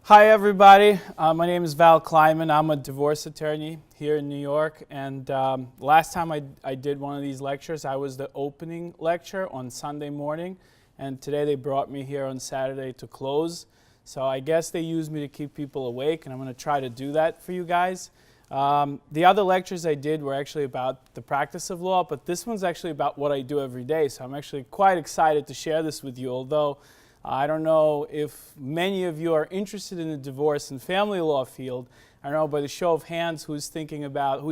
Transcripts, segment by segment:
Hi everybody, my name is Val Kleiman. I'm a divorce attorney here in New York, and last time I did one of these lectures, I was the opening lecture on Sunday morning, and today they brought me here on Saturday to close. So I guess they used me to keep people awake, and I'm going to try to do that for you guys. The other lectures I did were actually about the practice of law, but this one's actually about what I do every day, so I'm actually quite excited to share this with you, although I don't know if many of you are interested in the divorce and family law field. I don't know by the show of hands who's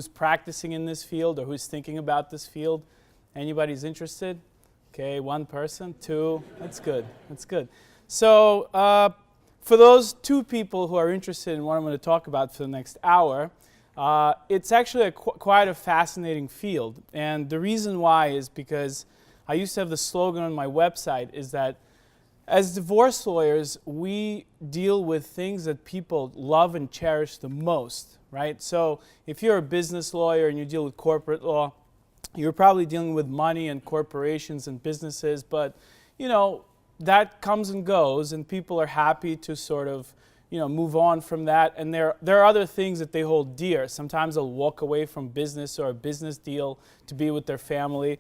practicing in this field or who's thinking about this field. Anybody's interested? Okay, one person, two. That's good. That's good. So for those two people who are interested in what I'm going to talk about for the next hour, it's actually quite a fascinating field. And the reason why is because I used to have the slogan on my website is that as divorce lawyers, we deal with things that people love and cherish the most, right? So if you're a business lawyer and you deal with corporate law, you're probably dealing with money and corporations and businesses, but you know, that comes and goes, and people are happy to sort of move on from that, and there are other things that they hold dear. Sometimes they'll walk away from business or a business deal to be with their family.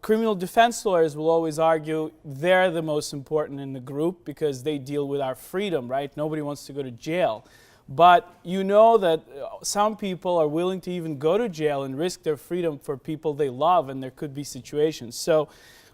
Criminal defense lawyers will always argue they're the most important in the group because they deal with our freedom, right? Nobody wants to go to jail. But you know that some people are willing to even go to jail and risk their freedom for people they love, and there could be situations. So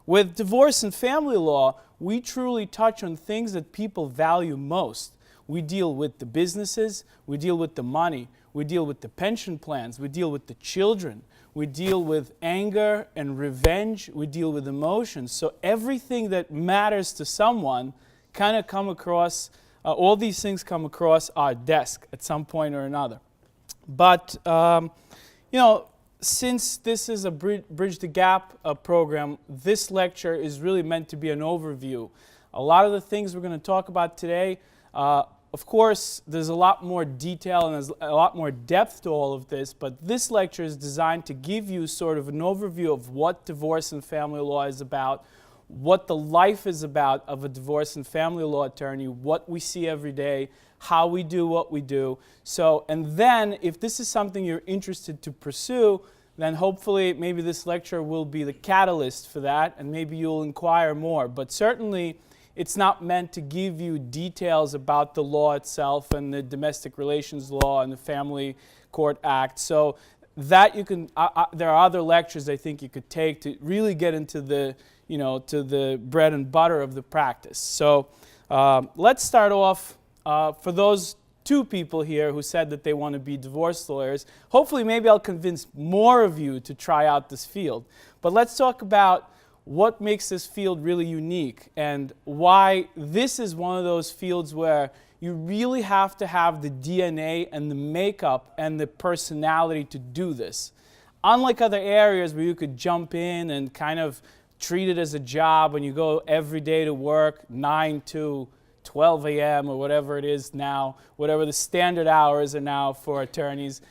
with divorce and family law, we truly touch on things that people value most. We deal with the businesses, we deal with the money, we deal with the pension plans, we deal with the children, we deal with anger and revenge, we deal with emotions. So everything that matters to someone kind of come across, all these things come across our desk at some point or another. But, since this is a Bridge the Gap program, this lecture is really meant to be an overview. A lot of the things we're going to talk about today, of course, there's a lot more detail and there's a lot more depth to all of this, but this lecture is designed to give you sort of an overview of what divorce and family law is about, what the life is about of a divorce and family law attorney, what we see every day, how we do what we do. So, and then if this is something you're interested to pursue, then hopefully maybe this lecture will be the catalyst for that, and maybe you'll inquire more. But certainly, it's not meant to give you details about the law itself and the domestic relations law and the Family Court Act. So that you can, there are other lectures I think you could take to really get into the, to the bread and butter of the practice. So let's start off for those two people here who said that they want to be divorce lawyers. Hopefully maybe I'll convince more of you to try out this field. But let's talk about what makes this field really unique and why this is one of those fields where you really have to have the DNA and the makeup and the personality to do this. Unlike other areas where you could jump in and kind of treat it as a job when you go every day to work, 9 to 12 a.m. or whatever it is now, whatever the standard hours are now for attorneys.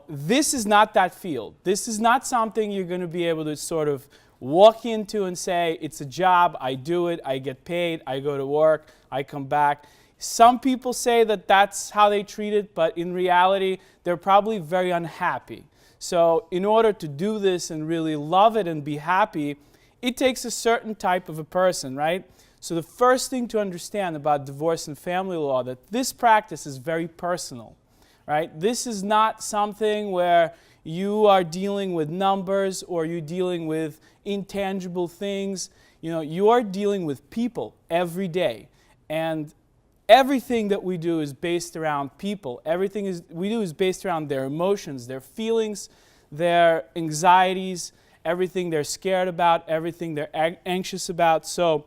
This is not that field. This is not something you're going to be able to sort of walk into and say, it's a job, I do it, I get paid, I go to work, I come back. Some people say that that's how they treat it, but in reality, they're probably very unhappy. So in order to do this and really love it and be happy, it takes a certain type of a person, right? So the first thing to understand about divorce and family law, that this practice is very personal, right? This is not something where you are dealing with numbers or you're dealing with intangible things. You are dealing with people every day. And everything that we do is based around people. Everything we do is based around their emotions, their feelings, their anxieties, everything they're scared about, everything they're anxious about. So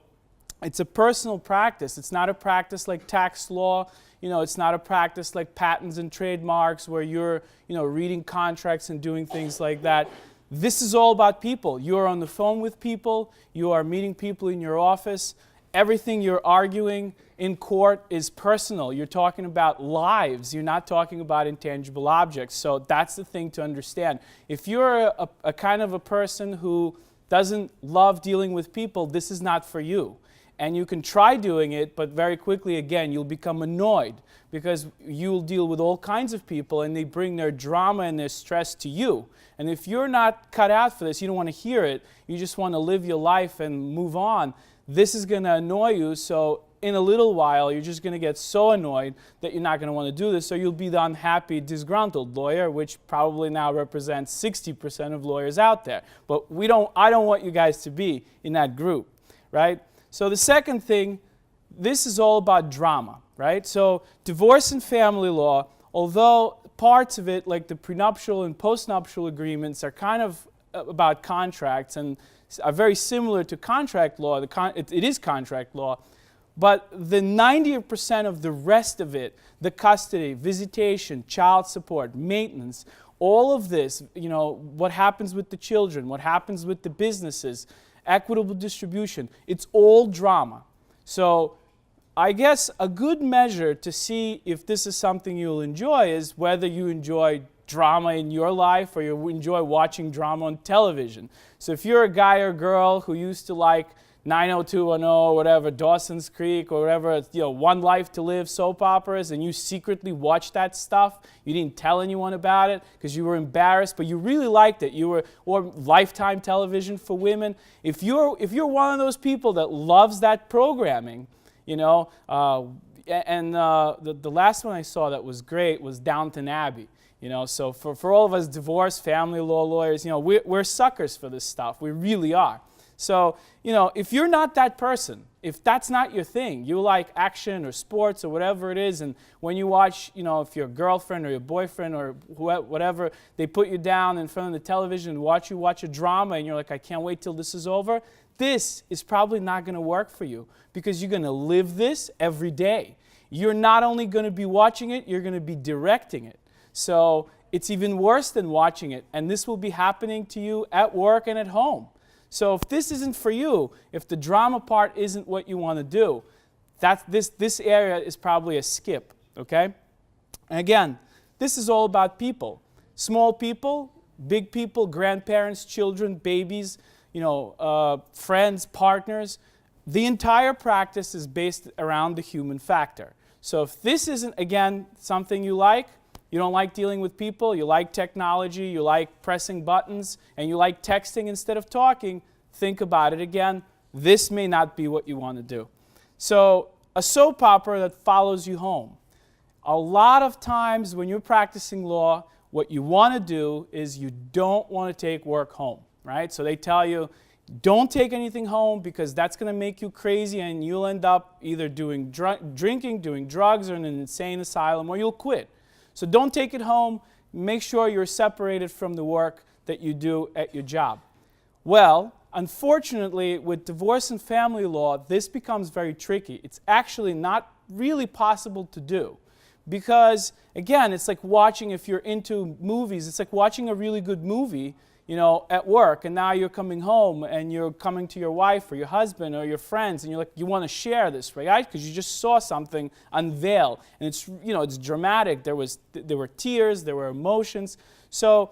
it's a personal practice. It's not a practice like tax law. It's not a practice like patents and trademarks where you're, reading contracts and doing things like that. This is all about people. You are on the phone with people. You are meeting people in your office. Everything you're arguing in court is personal. You're talking about lives. You're not talking about intangible objects. So that's the thing to understand. If you're a kind of a person who doesn't love dealing with people, this is not for you. And you can try doing it, but very quickly, again, you'll become annoyed because you'll deal with all kinds of people and they bring their drama and their stress to you. And if you're not cut out for this, you don't want to hear it, you just want to live your life and move on, this is going to annoy you. So in a little while, you're just going to get so annoyed that you're not going to want to do this. So you'll be the unhappy, disgruntled lawyer, which probably now represents 60% of lawyers out there. But I don't want you guys to be in that group, right? So the second thing, this is all about drama, right? So divorce and family law, although parts of it, like the prenuptial and postnuptial agreements, are kind of about contracts and are very similar to contract law. It is contract law. But the 90% of the rest of it, the custody, visitation, child support, maintenance, all of this, what happens with the children, what happens with the businesses, equitable distribution, it's all drama. So I guess a good measure to see if this is something you'll enjoy is whether you enjoy drama in your life or you enjoy watching drama on television. So if you're a guy or girl who used to like 90210 or whatever, Dawson's Creek or whatever, One Life to Live soap operas, and you secretly watched that stuff, you didn't tell anyone about it because you were embarrassed, but you really liked it. Or Lifetime television for women. If you're one of those people that loves that programming, the last one I saw that was great was Downton Abbey. So for all of us divorce, family law lawyers, we're suckers for this stuff. We really are. So, if you're not that person, if that's not your thing, you like action or sports or whatever it is, and when you watch, if your girlfriend or your boyfriend or whatever, they put you down in front of the television and watch a drama and you're like, I can't wait till this is over, this is probably not going to work for you because you're going to live this every day. You're not only going to be watching it, you're going to be directing it. So it's even worse than watching it, and this will be happening to you at work and at home. So if this isn't for you, if the drama part isn't what you want to do, this area is probably a skip, okay? And again, this is all about people. Small people, big people, grandparents, children, babies, friends, partners. The entire practice is based around the human factor. So if this isn't, again, something you like, you don't like dealing with people, you like technology, you like pressing buttons, and you like texting instead of talking, think about it again. This may not be what you want to do. So a soap opera that follows you home. A lot of times when you're practicing law, what you want to do is you don't want to take work home, right? So they tell you, don't take anything home because that's going to make you crazy and you'll end up either doing drinking, doing drugs, or in an insane asylum, or you'll quit. So don't take it home. Make sure you're separated from the work that you do at your job. Well, unfortunately, with divorce and family law, this becomes very tricky. It's actually not really possible to do because, again, it's like watching, if you're into movies, it's like watching a really good movie, at work, and now you're coming home and you're coming to your wife or your husband or your friends and you're like, you want to share this, right? Because you just saw something unveil and it's, it's dramatic. There were tears, there were emotions. So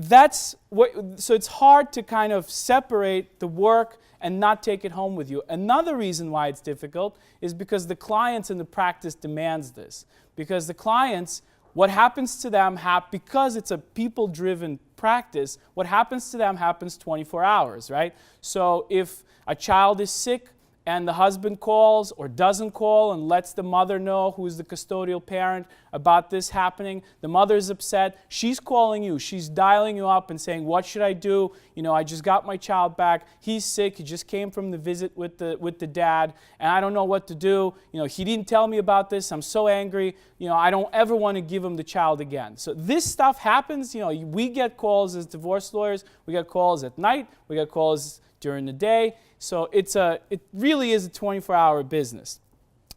so it's hard to kind of separate the work and not take it home with you. Another reason why it's difficult is because the clients in the practice demands this. Because the clients, what happens to them, because it's a people-driven practice, what happens to them happens 24 hours, right? So if a child is sick and the husband calls or doesn't call and lets the mother know, who's the custodial parent, about this happening, the mother is upset, she's calling you, she's dialing you up and saying, what should I do? I just got my child back, he's sick, he just came from the visit with the dad, and I don't know what to do, he didn't tell me about this, I'm so angry, I don't ever want to give him the child again. So this stuff happens, we get calls as divorce lawyers, we get calls at night, we get calls during the day. So it really is a 24-hour business.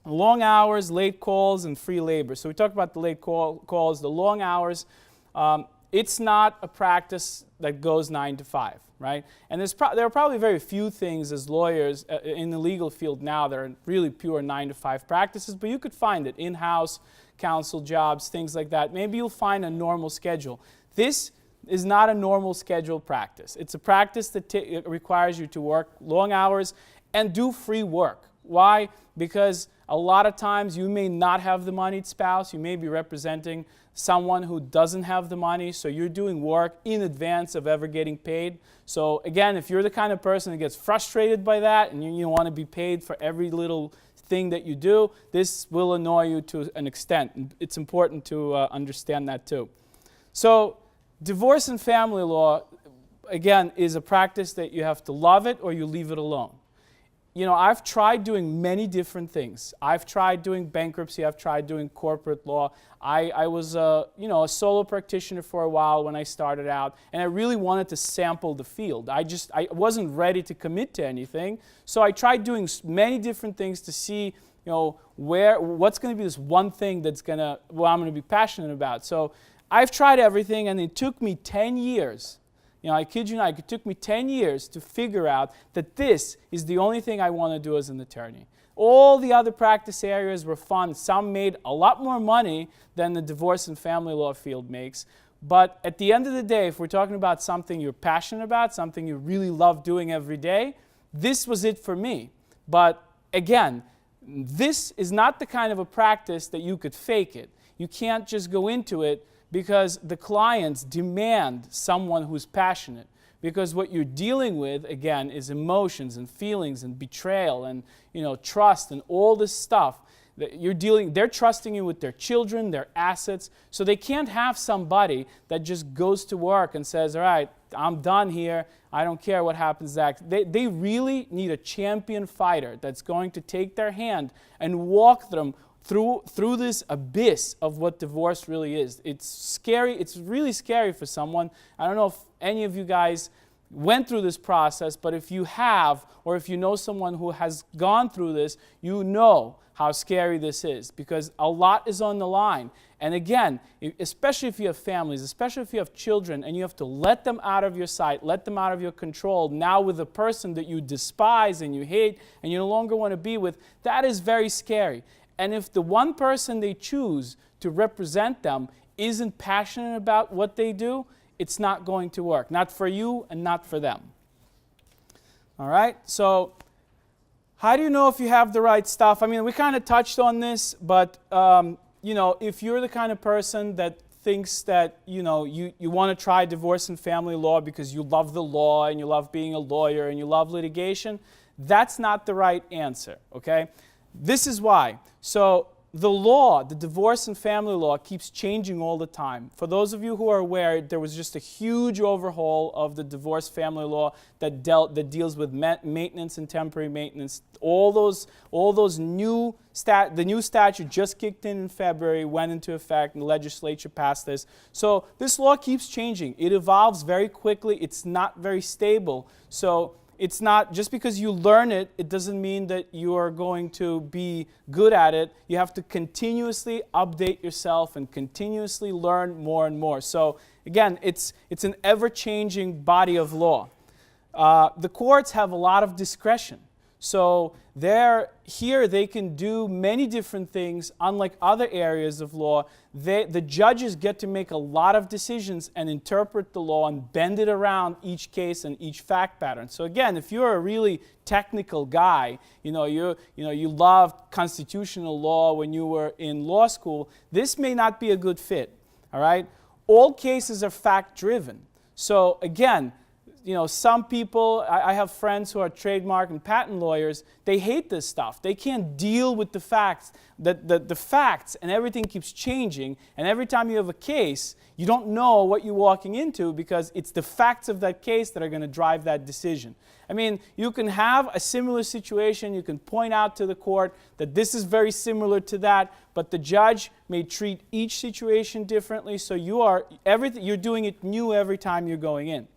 Long hours, late calls, and free labor. So we talked about the late calls, the long hours. It's not a practice that goes 9 to 5, right? And there are probably very few things as lawyers in the legal field now that are really pure 9 to 5 practices, but you could find it. In-house counsel jobs, things like that. Maybe you'll find a normal schedule. This is not a normal scheduled practice. It's a practice that requires you to work long hours and do free work. Why? Because a lot of times you may not have the moneyed spouse. You may be representing someone who doesn't have the money, so you're doing work in advance of ever getting paid. So again, if you're the kind of person that gets frustrated by that and you want to be paid for every little thing that you do, this will annoy you to an extent. And it's important to understand that too. So divorce and family law, again, is a practice that you have to love it or you leave it alone. You know, I've tried doing many different things. I've tried doing bankruptcy. I've tried doing corporate law. I was a solo practitioner for a while when I started out, and I really wanted to sample the field. I wasn't ready to commit to anything, so I tried doing many different things to see, what's going to be this one thing that's I'm going to be passionate about. So I've tried everything, and it took me 10 years. I kid you not, it took me 10 years to figure out that this is the only thing I want to do as an attorney. All the other practice areas were fun. Some made a lot more money than the divorce and family law field makes. But at the end of the day, if we're talking about something you're passionate about, something you really love doing every day, this was it for me. But again, this is not the kind of a practice that you could fake it. You can't just go into it because the clients demand someone who's passionate. Because what you're dealing with, again, is emotions and feelings and betrayal and trust and all this stuff. They're trusting you with their children, their assets, so they can't have somebody that just goes to work and says, all right, I'm done here, I don't care what happens next. They really need a champion fighter that's going to take their hand and walk them through this abyss of what divorce really is. It's scary. It's really scary for someone. I don't know if any of you guys went through this process, but if you have, or if you know someone who has gone through this, you know how scary this is, because a lot is on the line. And again, especially if you have families, especially if you have children, and you have to let them out of your sight, let them out of your control, now with a person that you despise and you hate and you no longer want to be with, that is very scary. And if the one person they choose to represent them isn't passionate about what they do, it's not going to work. Not for you and not for them. All right? So how do you know if you have the right stuff? I mean, we kind of touched on this, but if you're the kind of person that thinks that you want to try divorce and family law because you love the law and you love being a lawyer and you love litigation, that's not the right answer, okay? This is why. So the law, the divorce and family law, keeps changing all the time. For those of you who are aware, there was just a huge overhaul of the divorce family law that deals with maintenance and temporary maintenance. All those new the new statute just kicked in February, went into effect, and the legislature passed this. So this law keeps changing. It evolves very quickly. It's not very stable. So it's not just because you learn it, it doesn't mean that you are going to be good at it. You have to continuously update yourself and continuously learn more and more. So again, it's an ever-changing body of law. The courts have a lot of discretion. So here they can do many different things. Unlike other areas of law, the judges get to make a lot of decisions and interpret the law and bend it around each case and each fact pattern. So again, if you're a really technical guy, you loved constitutional law when you were in law school, this may not be a good fit. All right? All cases are fact-driven. So again, some people, I have friends who are trademark and patent lawyers, they hate this stuff. They can't deal with the facts, the facts, and everything keeps changing. And every time you have a case, you don't know what you're walking into because it's the facts of that case that are going to drive that decision. I mean, you can have a similar situation. You can point out to the court that this is very similar to that, but the judge may treat each situation differently. So you're doing it new every time you're going in.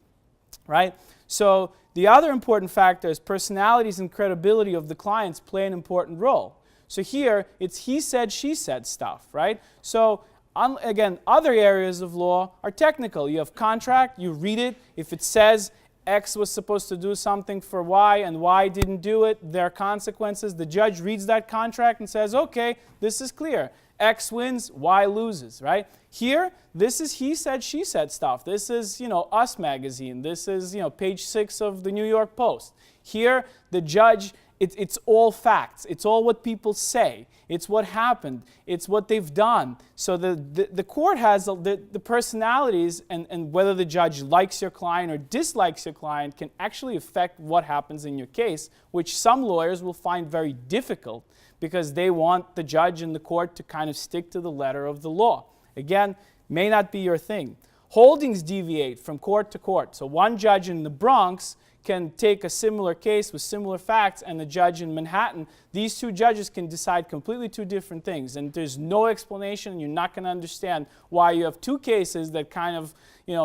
Right? So the other important factor is personalities and credibility of the clients play an important role. So here, it's he said, she said stuff, right? So again, other areas of law are technical. You have contract, you read it. If it says X was supposed to do something for Y and Y didn't do it, there are consequences. The judge reads that contract and says, okay, this is clear. X wins, Y loses, right? Here, this is he said, she said stuff. This is, Us magazine. This is, page 6 of the New York Post. Here, the judge it's all facts. It's all what people say. It's what happened. It's what they've done. So the court has the personalities, and whether the judge likes your client or dislikes your client can actually affect what happens in your case, which some lawyers will find very difficult because they want the judge and the court to kind of stick to the letter of the law. Again, may not be your thing. Holdings deviate from court to court. So one judge in the Bronx can take a similar case with similar facts, and the judge in Manhattan, these two judges can decide completely two different things, and there's no explanation, and you're not going to understand why you have two cases that kind of,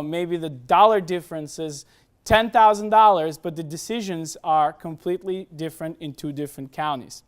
maybe the dollar difference is $10,000, but the decisions are completely different in two different counties.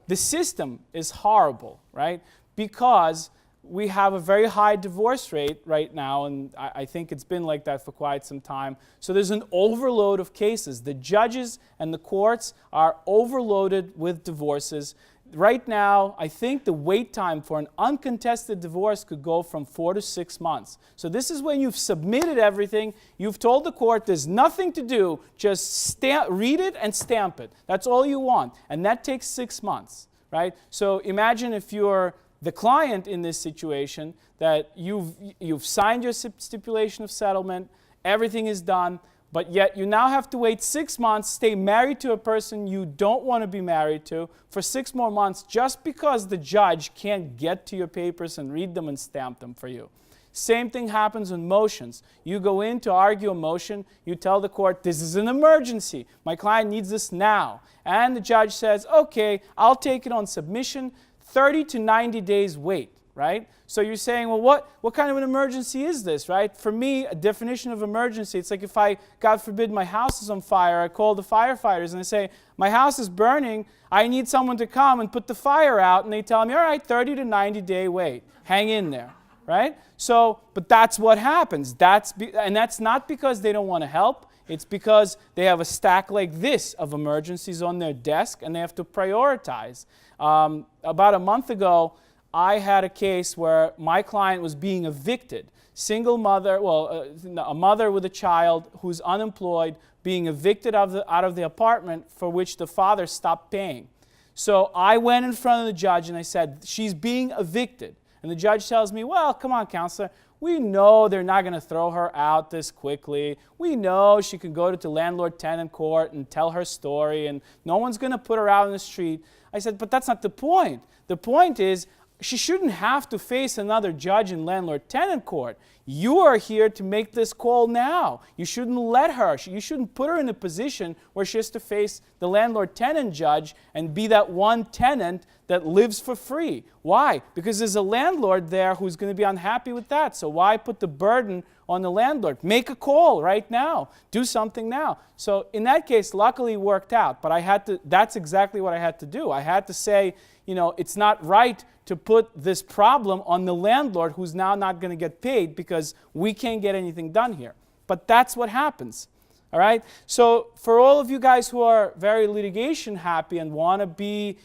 The system is horrible, right? Because we have a very high divorce rate right now, and I think it's been like that for quite some time. So there's an overload of cases. The judges and the courts are overloaded with divorces. Right now, I think the wait time for an uncontested divorce could go from 4 to 6 months. So this is when you've submitted everything, you've told the court there's nothing to do, just read it and stamp it. That's all you want, and that takes 6 months, right? So imagine if you're the client in this situation, that you've signed your stipulation of settlement, everything is done, but yet you now have to wait 6 months, stay married to a person you don't want to be married to for 6 more months just because the judge can't get to your papers and read them and stamp them for you. Same thing happens in motions. You go in to argue a motion, you tell the court, this is an emergency, my client needs this now. And the judge says, okay, I'll take it on submission, 30 to 90 days wait, right? So you're saying, well, what kind of an emergency is this, right? For me, a definition of emergency, it's like if God forbid, my house is on fire, I call the firefighters and I say, my house is burning, I need someone to come and put the fire out, and they tell me, all right, 30 to 90 day wait, hang in there, right? So, but that's what happens. And that's not because they don't want to help. It's because they have a stack like this of emergencies on their desk and they have to prioritize. About a month ago, I had a case where my client was being evicted. Single mother, a mother with a child who's unemployed, being evicted out of the apartment for which the father stopped paying. So I went in front of the judge and I said, she's being evicted. And the judge tells me, well, come on, counselor. We know they're not going to throw her out this quickly. We know she can go to landlord-tenant court and tell her story, and no one's going to put her out in the street. I said, but that's not the point. The point is, she shouldn't have to face another judge in landlord-tenant court. You are here to make this call now. You shouldn't let her. You shouldn't put her in a position where she has to face the landlord-tenant judge and be that one tenant that lives for free. Why? Because there's a landlord there who's going to be unhappy with that. So why put the burden on the landlord? Make a call right now. Do something now. So in that case, luckily it worked out. But that's exactly what I had to do. I had to say, it's not right to put this problem on the landlord who's now not going to get paid because we can't get anything done here. But that's what happens. All right? So for all of you guys who are very litigation happy and want to be,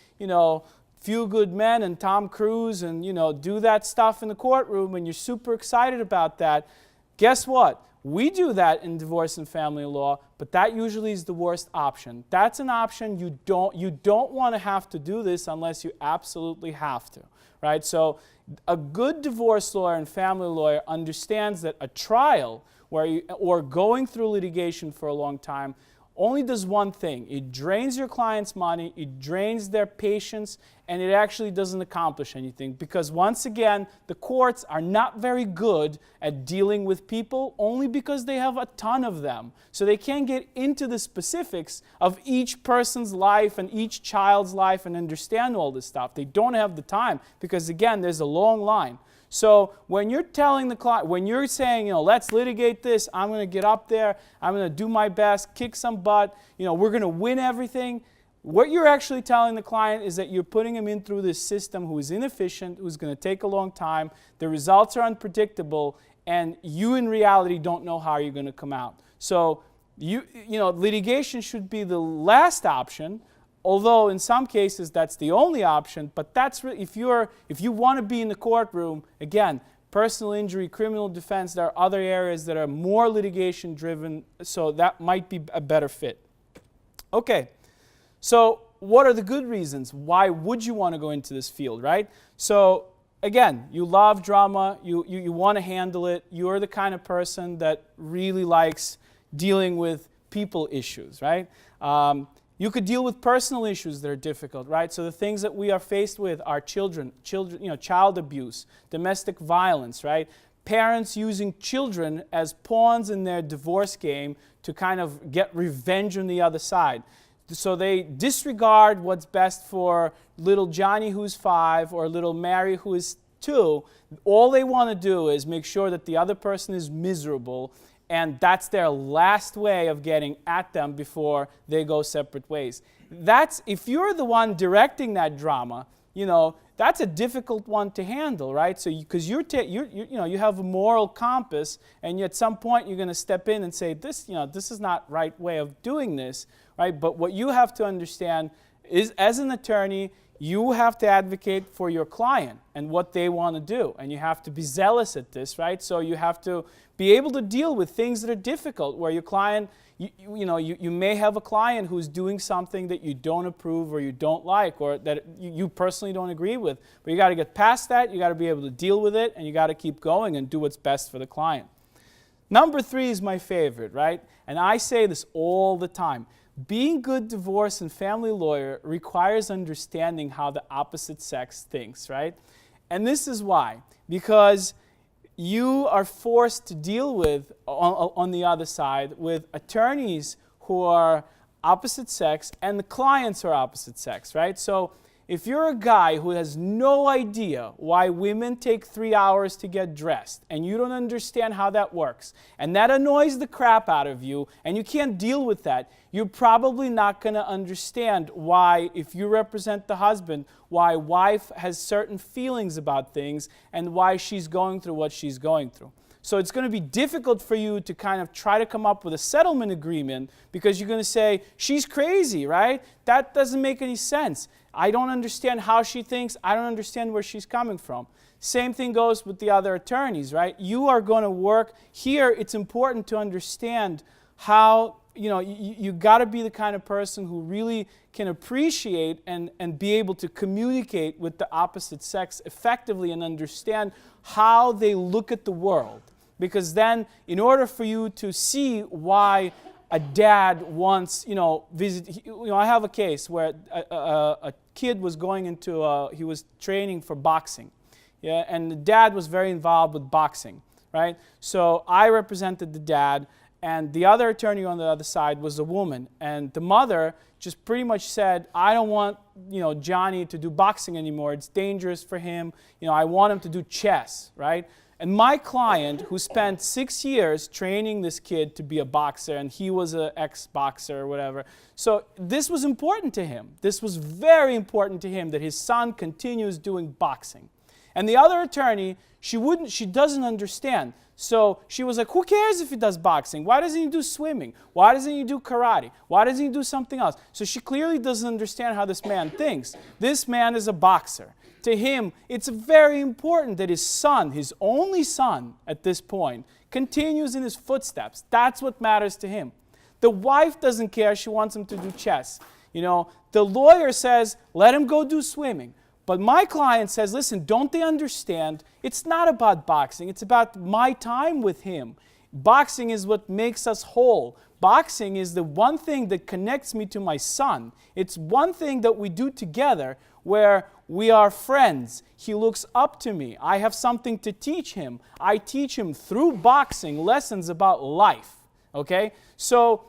Few Good Men and Tom Cruise and, do that stuff in the courtroom and you're super excited about that, guess what? We do that in divorce and family law, but that usually is the worst option. That's an option you don't want to have to do this unless you absolutely have to, right? So a good divorce lawyer and family lawyer understands that a trial or going through litigation for a long time only does one thing. It drains your client's money, it drains their patience, and it actually doesn't accomplish anything because once again, the courts are not very good at dealing with people only because they have a ton of them. So they can't get into the specifics of each person's life and each child's life and understand all this stuff. They don't have the time because again, there's a long line. So when you're telling the client, when you're saying, let's litigate this, I'm going to get up there, I'm going to do my best, kick some butt, we're going to win everything, what you're actually telling the client is that you're putting him in through this system who is inefficient, who's going to take a long time, the results are unpredictable, and you in reality don't know how you're going to come out. So litigation should be the last option. Although in some cases that's the only option, but that's really, if you want to be in the courtroom, again, personal injury, criminal defense, there are other areas that are more litigation driven, so that might be a better fit. Okay, so what are the good reasons? Why would you want to go into this field, right? So again, you love drama, you want to handle it, you're the kind of person that really likes dealing with people issues, right? You could deal with personal issues that are difficult, right? So the things that we are faced with are children, child abuse, domestic violence, right? Parents using children as pawns in their divorce game to kind of get revenge on the other side. So they disregard what's best for little Johnny who's 5 or little Mary who is 2. All they want to do is make sure that the other person is miserable, and that's their last way of getting at them before they go separate ways. If you're the one directing that drama, that's a difficult one to handle, right? So because you have a moral compass, and at some point you're going to step in and say, this is not right way of doing this, right? But what you have to understand is, as an attorney, you have to advocate for your client and what they want to do, and you have to be zealous at this, right? So you have to be able to deal with things that are difficult, where your client, you may have a client who's doing something that you don't approve or you don't like, or that you personally don't agree with. But you got to get past that, you got to be able to deal with it, and you got to keep going and do what's best for the client. Number 3 is my favorite, right? And I say this all the time. Being a good divorce and family lawyer requires understanding how the opposite sex thinks, right? And this is why. Because you are forced to deal with, on the other side, with attorneys who are opposite sex and the clients who are opposite sex, right? So if you're a guy who has no idea why women take 3 hours to get dressed, and you don't understand how that works, and that annoys the crap out of you, and you can't deal with that, you're probably not going to understand why, if you represent the husband, why wife has certain feelings about things and why she's going through what she's going through. So it's going to be difficult for you to kind of try to come up with a settlement agreement, because you're going to say, she's crazy, right? That doesn't make any sense. I don't understand how she thinks. I don't understand where she's coming from. Same thing goes with the other attorneys, right? You are going to work here. It's important to understand how, you got to be the kind of person who really can appreciate and be able to communicate with the opposite sex effectively and understand how they look at the world. Because then, in order for you to see why a dad wants, visit, I have a case where a kid was going into, he was training for boxing. Yeah, and the dad was very involved with boxing, right? So I represented the dad, and the other attorney on the other side was a woman. And the mother just pretty much said, I don't want, Johnny to do boxing anymore. It's dangerous for him. I want him to do chess, right? And my client, who spent 6 years training this kid to be a boxer, and he was an ex-boxer or whatever, so this was important to him. This was very important to him, that his son continues doing boxing. And the other attorney, she doesn't understand. So she was like, who cares if he does boxing? Why doesn't he do swimming? Why doesn't he do karate? Why doesn't he do something else? So she clearly doesn't understand how this man thinks. This man is a boxer. To him, it's very important that his son, his only son at this point, continues in his footsteps. That's what matters to him. The wife doesn't care. She wants him to do chess. The lawyer says, let him go do swimming. But my client says, listen, don't they understand? It's not about boxing. It's about my time with him. Boxing is what makes us whole. Boxing is the one thing that connects me to my son. It's one thing that we do together where we are friends. He looks up to me. I have something to teach him. I teach him through boxing lessons about life. Okay? So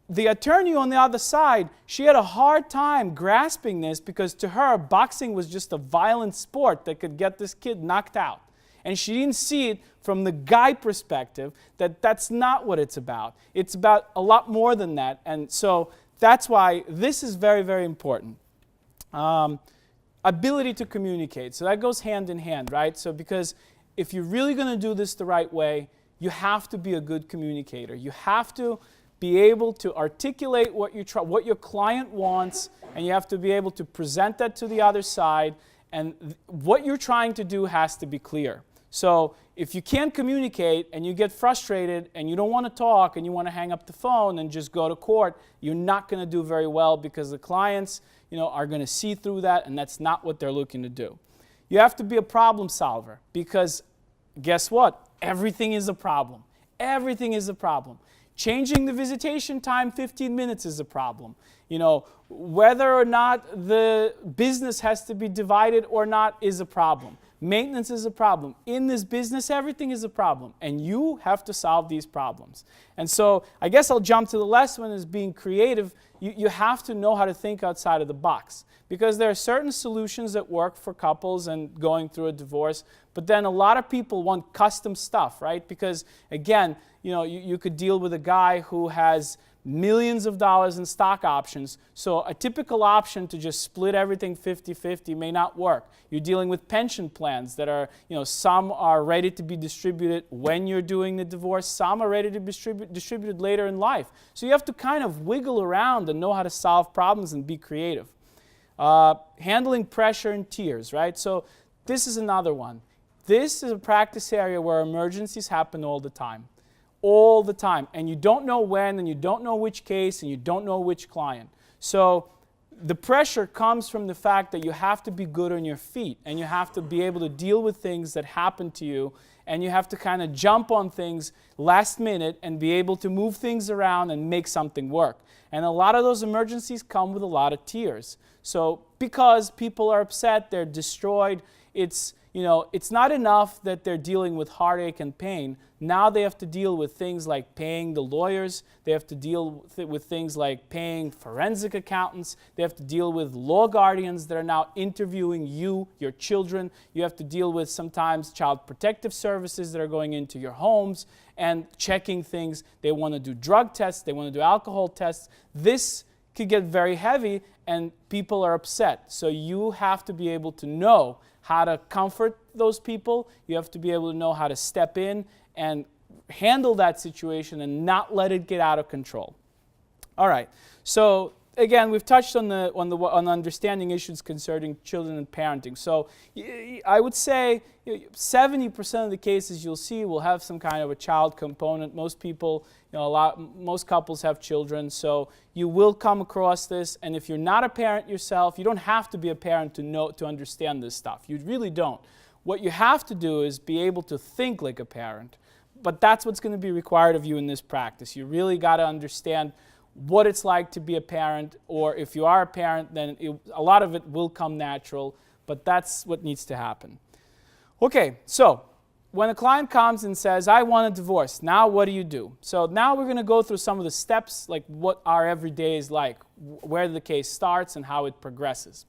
the attorney on the other side, she had a hard time grasping this, because to her, boxing was just a violent sport that could get this kid knocked out. And she didn't see it from the guy perspective, that that's not what it's about. It's about a lot more than that. And so that's why this is very, very important. Ability to communicate. So that goes hand in hand, right? So because if you're really going to do this the right way, you have to be a good communicator. You have to be able to articulate what your client wants, and you have to be able to present that to the other side, and what you're trying to do has to be clear. So if you can't communicate and you get frustrated and you don't want to talk and you want to hang up the phone and just go to court, you're not going to do very well, because the clients, are going to see through that, and that's not what they're looking to do. You have to be a problem solver, because guess what? Everything is a problem. Everything is a problem. Changing the visitation time 15 minutes is a problem. Whether or not the business has to be divided or not is a problem. Maintenance is a problem. In this business, everything is a problem, and you have to solve these problems. And so I guess I'll jump to the last one, is being creative. You have to know how to think outside of the box, because there are certain solutions that work for couples and going through a divorce, but then a lot of people want custom stuff, right? Because again, you could deal with a guy who has millions of dollars in stock options, so a typical option to just split everything 50-50 may not work. You're dealing with pension plans that are, some are ready to be distributed when you're doing the divorce, some are ready to be distributed later in life. So you have to kind of wiggle around and know how to solve problems and be creative. Handling pressure and tears, right? So this is another one. This is a practice area where emergencies happen all the time. All the time, and you don't know when, and you don't know which case, and you don't know which client. So the pressure comes from the fact that you have to be good on your feet, and you have to be able to deal with things that happen to you, and you have to kind of jump on things last minute and be able to move things around and make something work. And a lot of those emergencies come with a lot of tears. So because people are upset, they're destroyed, it's not enough that they're dealing with heartache and pain. Now they have to deal with things like paying the lawyers. They have to deal with things like paying forensic accountants. They have to deal with law guardians that are now interviewing you, your children. You have to deal with sometimes child protective services that are going into your homes and checking things. They want to do drug tests. They want to do alcohol tests. This could get very heavy, and people are upset. So you have to be able to know how to comfort those people. You have to be able to know how to step in and handle that situation and not let it get out of control. All right. So again, we've touched on understanding issues concerning children and parenting. So I would say 70% of the cases you'll see will have some kind of a child component. Most people, most couples have children, so you will come across this. And if you're not a parent yourself, you don't have to be a parent to understand this stuff. You really don't. What you have to do is be able to think like a parent. But that's what's going to be required of you in this practice. You really got to understand what it's like to be a parent, or if you are a parent, then a lot of it will come natural, but that's what needs to happen. Okay, so when a client comes and says, I want a divorce, now what do you do? So now we're going to go through some of the steps, like what our everyday is like, where the case starts and how it progresses.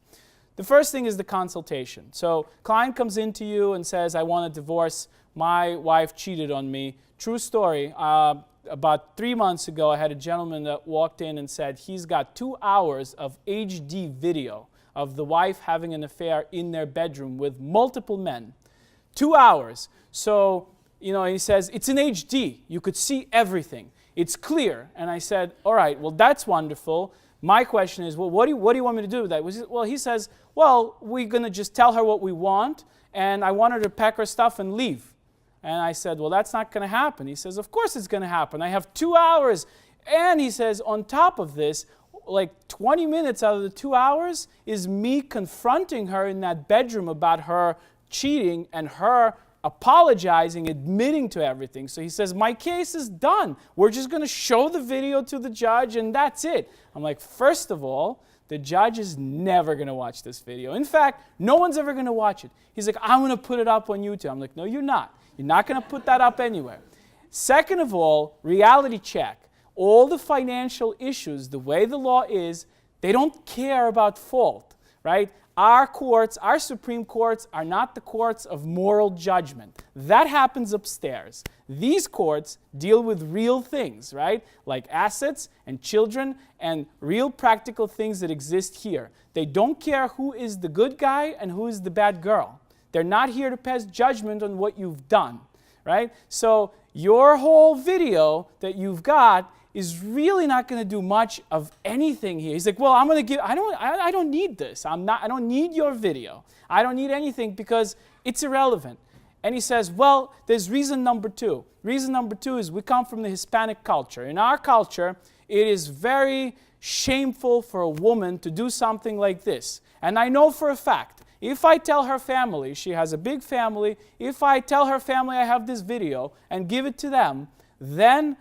The first thing is the consultation. So client comes into you and says, I want a divorce, my wife cheated on me. True story. About 3 months ago, I had a gentleman that walked in and said he's got 2 hours of HD video of the wife having an affair in their bedroom with multiple men. 2 hours. So, he says, it's in HD. You could see everything. It's clear. And I said, all right, well, that's wonderful. My question is, well, what do you want me to do with that? Well, he says, well, we're going to just tell her what we want, and I want her to pack her stuff and leave. And I said, well, that's not going to happen. He says, of course it's going to happen. I have 2 hours. And he says, on top of this, like 20 minutes out of the 2 hours is me confronting her in that bedroom about her cheating and her apologizing, admitting to everything. So he says, my case is done. We're just going to show the video to the judge and that's it. I'm like, first of all, the judge is never going to watch this video. In fact, no one's ever going to watch it. He's like, I'm going to put it up on YouTube. I'm like, no, you're not. You're not going to put that up anywhere. Second of all, reality check. All the financial issues, the way the law is, they don't care about fault, right? Our courts, our Supreme Courts, are not the courts of moral judgment. That happens upstairs. These courts deal with real things, right? Like assets and children and real practical things that exist here. They don't care who is the good guy and who is the bad girl. They're not here to pass judgment on what you've done, right? So your whole video that you've got is really not going to do much of anything here. He's like, well, I'm going to give, I don't need this. I don't need your video. I don't need anything because it's irrelevant. And he says, well, there's reason number two. Reason number two is we come from the Hispanic culture. In our culture, it is very shameful for a woman to do something like this. And I know for a fact, if I tell her family, she has a big family, if I tell her family I have this video and give it to them, then,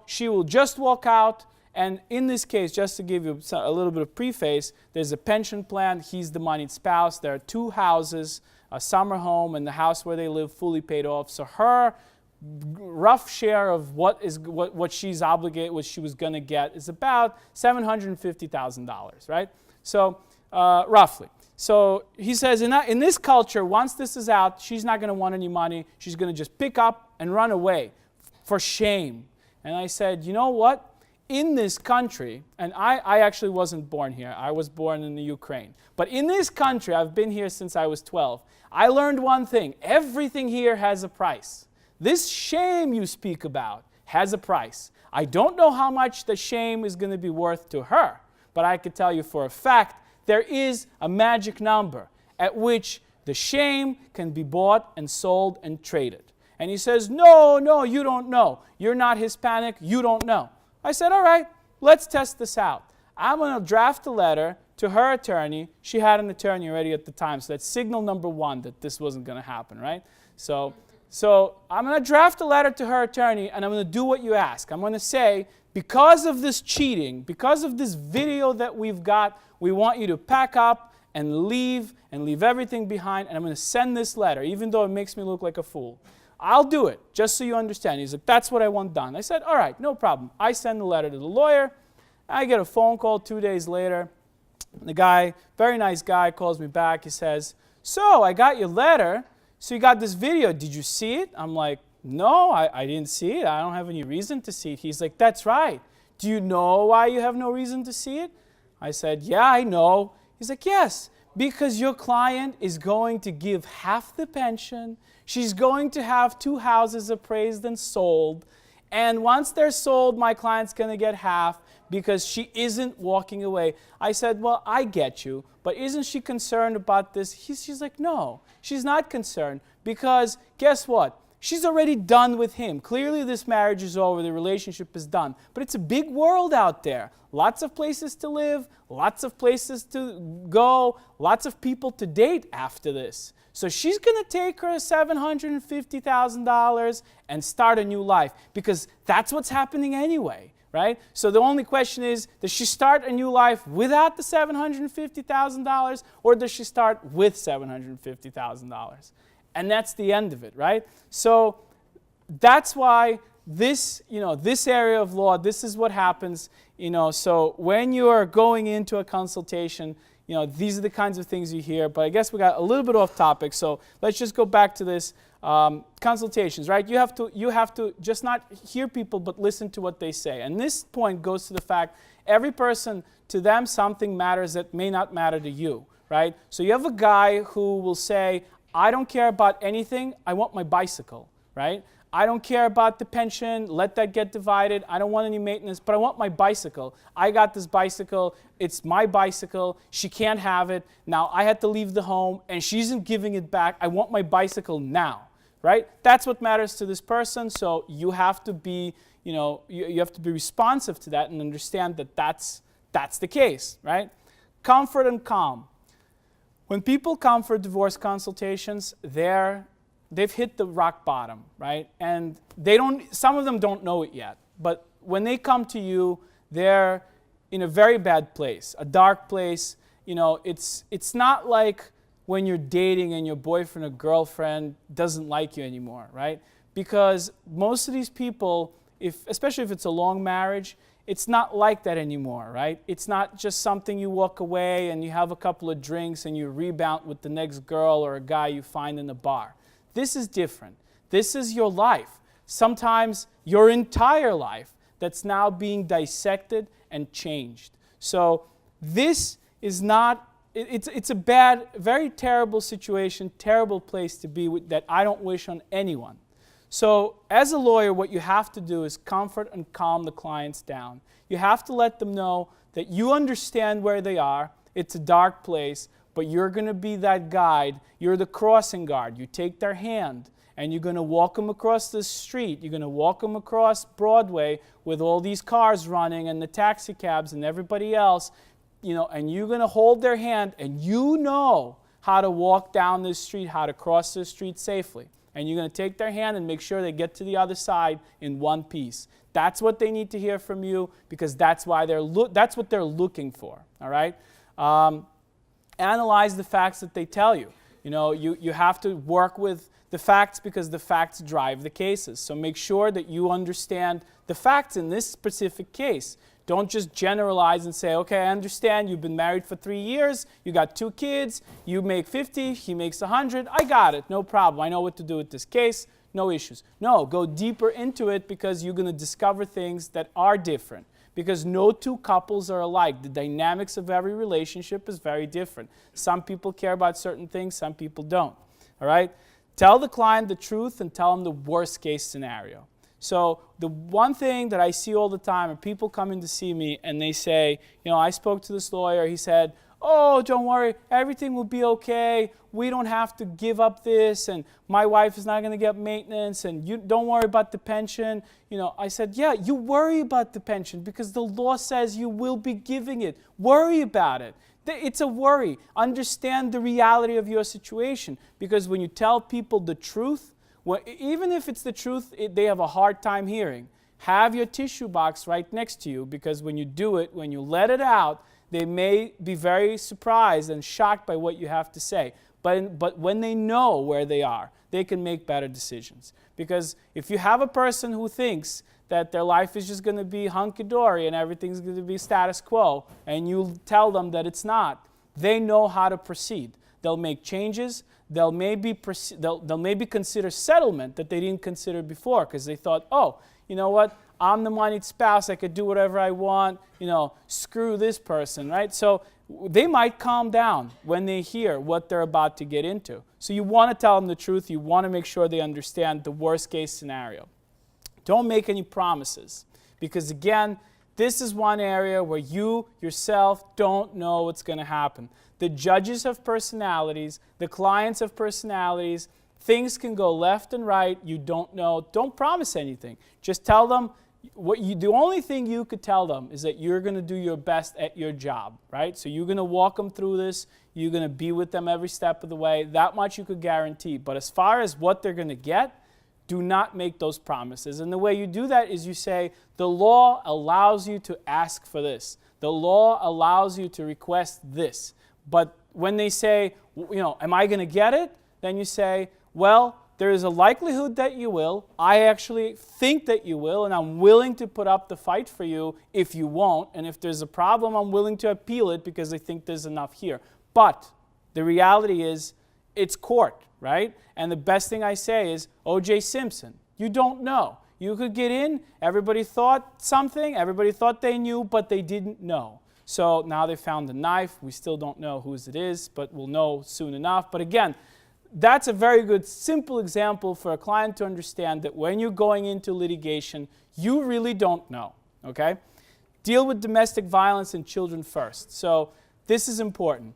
she will just walk out. And in this case, just to give you a little bit of preface, there's a pension plan. He's the moneyed spouse. There are 2 houses, a summer home and the house where they live fully paid off. So her rough share of what she's obligated, what she was going to get, is about $750,000, right? So roughly. So he says in this culture, once this is out, she's not going to want any money. She's going to just pick up and run away for shame. And I said, you know what? In this country, and I actually wasn't born here. I was born in the Ukraine. But in this country, I've been here since I was 12. I learned one thing. Everything here has a price. This shame you speak about has a price. I don't know how much the shame is going to be worth to her, but I could tell you for a fact there is a magic number at which the shame can be bought and sold and traded. And he says, no, you don't know. You're not Hispanic. You don't know. I said, all right, let's test this out. I'm going to draft a letter to her attorney. She had an attorney already at the time, so that's signal number 1 that this wasn't going to happen, right? So I'm going to draft a letter to her attorney, and I'm going to do what you ask. I'm going to say, because of this cheating, because of this video that we've got, we want you to pack up and leave everything behind, and I'm going to send this letter, even though it makes me look like a fool. I'll do it, just so you understand. He's like, that's what I want done. I said, all right, no problem. I send the letter to the lawyer. I get a phone call 2 days later. The guy, very nice guy, calls me back. He says, so I got your letter. So you got this video. Did you see it? I'm like, no, I didn't see it. I don't have any reason to see it. He's like, that's right. Do you know why you have no reason to see it? I said, yeah, I know. He's like, yes, because your client is going to give half the pension. She's going to have 2 houses appraised and sold. And once they're sold, my client's going to get half because she isn't walking away. I said, well, I get you, but isn't she concerned about this? She's like, no, she's not concerned because guess what? She's already done with him. Clearly this marriage is over, the relationship is done. But it's a big world out there. Lots of places to live, lots of places to go, lots of people to date after this. So she's going to take her $750,000 and start a new life because that's what's happening anyway, right? So the only question is, does she start a new life without the $750,000 or does she start with $750,000? And that's the end of it, right? So that's why this area of law, this is what happens, so when you are going into a consultation, these are the kinds of things you hear, but I guess we got a little bit off topic, so let's just go back to this. Consultations, right? You have to just not hear people, but listen to what they say. And this point goes to the fact every person, to them, something matters that may not matter to you, right? So you have a guy who will say, I don't care about anything, I want my bicycle, right? I don't care about the pension, let that get divided, I don't want any maintenance, but I want my bicycle. I got this bicycle, it's my bicycle, she can't have it, now I had to leave the home and she isn't giving it back, I want my bicycle now, right? That's what matters to this person, so you have to be, you have to be responsive to that and understand that that's the case, right? Comfort and calm. When people come for divorce consultations, they've hit the rock bottom, right? And some of them don't know it yet. But when they come to you, they're in a very bad place, a dark place. It's not like when you're dating and your boyfriend or girlfriend doesn't like you anymore, right? Because most of these people, especially if it's a long marriage, it's not like that anymore, right? It's not just something you walk away and you have a couple of drinks and you rebound with the next girl or a guy you find in the bar. This is different. This is your life. Sometimes your entire life that's now being dissected and changed. So this is not, it's a bad, very terrible situation, terrible place to be with, that I don't wish on anyone. So as a lawyer, what you have to do is comfort and calm the clients down. You have to let them know that you understand where they are. It's a dark place, but you're going to be that guide. You're the crossing guard. You take their hand and you're going to walk them across the street. You're going to walk them across Broadway with all these cars running and the taxi cabs and everybody else, and you're going to hold their hand, and you know how to walk down this street, how to cross this street safely. And you're going to take their hand and make sure they get to the other side in one piece. That's what they need to hear from you, because that's what they're looking for. All right? Analyze the facts that they tell you. You have to work with the facts, because the facts drive the cases. So make sure that you understand the facts in this specific case. Don't just generalize and say, okay, I understand you've been married for 3 years, you got 2 kids, you make 50, he makes 100, I got it, no problem. I know what to do with this case, no issues. No, go deeper into it, because you're going to discover things that are different. Because no two couples are alike. The dynamics of every relationship is very different. Some people care about certain things, some people don't. All right? Tell the client the truth and tell them the worst case scenario. So the one thing that I see all the time are people coming to see me and they say, I spoke to this lawyer, he said, oh, don't worry, everything will be okay. We don't have to give up this, and my wife is not going to get maintenance, and you don't worry about the pension. I said, yeah, you worry about the pension because the law says you will be giving it. Worry about it. It's a worry. Understand the reality of your situation, because when you tell people the truth, even if it's the truth they have a hard time hearing, have your tissue box right next to you, because when you do it, when you let it out, they may be very surprised and shocked by what you have to say. But when they know where they are, they can make better decisions. Because if you have a person who thinks that their life is just going to be hunky-dory and everything's going to be status quo, and you tell them that it's not, they know how to proceed. They'll make changes. They'll maybe consider settlement that they didn't consider before, because they thought, oh, you know what? I'm the moneyed spouse. I could do whatever I want. Screw this person, right? So they might calm down when they hear what they're about to get into. So you want to tell them the truth. You want to make sure they understand the worst case scenario. Don't make any promises, because again, this is one area where you yourself don't know what's going to happen. The judges have personalities. The clients have personalities. Things can go left and right. You don't know. Don't promise anything. Just tell them the only thing you could tell them is that you're going to do your best at your job, right? So you're going to walk them through this. You're going to be with them every step of the way. That much you could guarantee. But as far as what they're going to get, do not make those promises. And the way you do that is you say, the law allows you to ask for this. The law allows you to request this. But when they say, am I going to get it? Then you say, well, there is a likelihood that you will. I actually think that you will, and I'm willing to put up the fight for you if you won't. And if there's a problem, I'm willing to appeal it because I think there's enough here. But the reality is, it's court, right? And the best thing I say is, O.J. Simpson, you don't know. You could get in, everybody thought something, everybody thought they knew, but they didn't know. So now they found the knife. We still don't know whose it is, but we'll know soon enough. But again, that's a very good, simple example for a client to understand that when you're going into litigation, you really don't know, okay? Deal with domestic violence and children first. So this is important.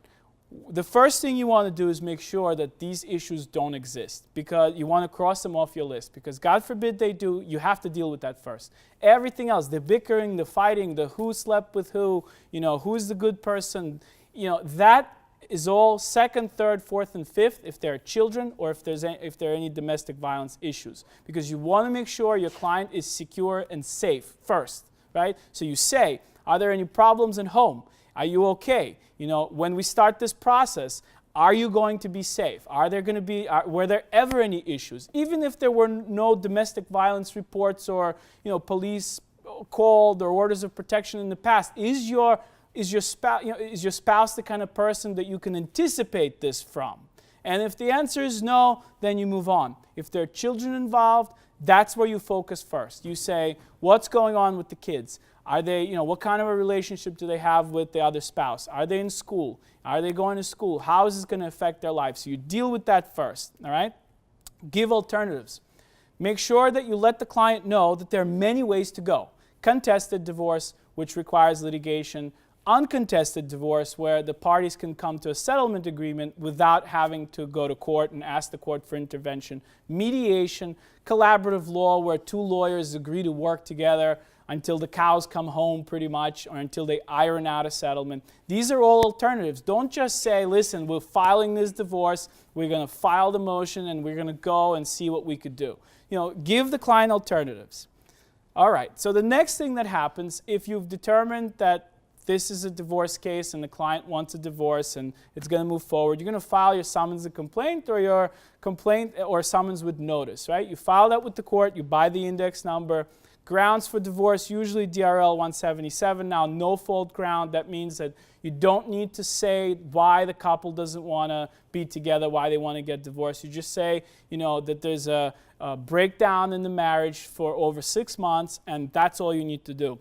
The first thing you want to do is make sure that these issues don't exist, because you want to cross them off your list, because God forbid they do, you have to deal with that first. Everything else, the bickering, the fighting, the who slept with who, who's the good person, that is all second, third, fourth, and fifth if there are children or if there are any domestic violence issues. Because you want to make sure your client is secure and safe first, right? So you say, are there any problems in home? Are you okay? When we start this process, are you going to be safe? Were there ever any issues? Even if there were no domestic violence reports or, police called or orders of protection in the past, is your spouse the kind of person that you can anticipate this from? And if the answer is no, then you move on. If there are children involved, that's where you focus first. You say, what's going on with the kids? Are they, what kind of a relationship do they have with the other spouse? Are they in school? Are they going to school? How is this going to affect their life? So you deal with that first, all right? Give alternatives. Make sure that you let the client know that there are many ways to go. Contested divorce, which requires litigation. uncontested divorce, where the parties can come to a settlement agreement without having to go to court and ask the court for intervention. Mediation, collaborative law, where two lawyers agree to work together until the cows come home pretty much, or until they iron out a settlement. These are all alternatives. Don't just say, listen, we're filing this divorce, we're going to file the motion, and we're going to go and see what we could do. Give the client alternatives. All right, so the next thing that happens, if you've determined that this is a divorce case and the client wants a divorce and it's going to move forward, you're going to file your summons and complaint, or your complaint or summons with notice, right? You file that with the court, you buy the index number. Grounds for divorce, usually DRL 177. Now, no-fault ground, that means that you don't need to say why the couple doesn't want to be together, why they want to get divorced. You just say, that there's a breakdown in the marriage for over 6 months, and that's all you need to do.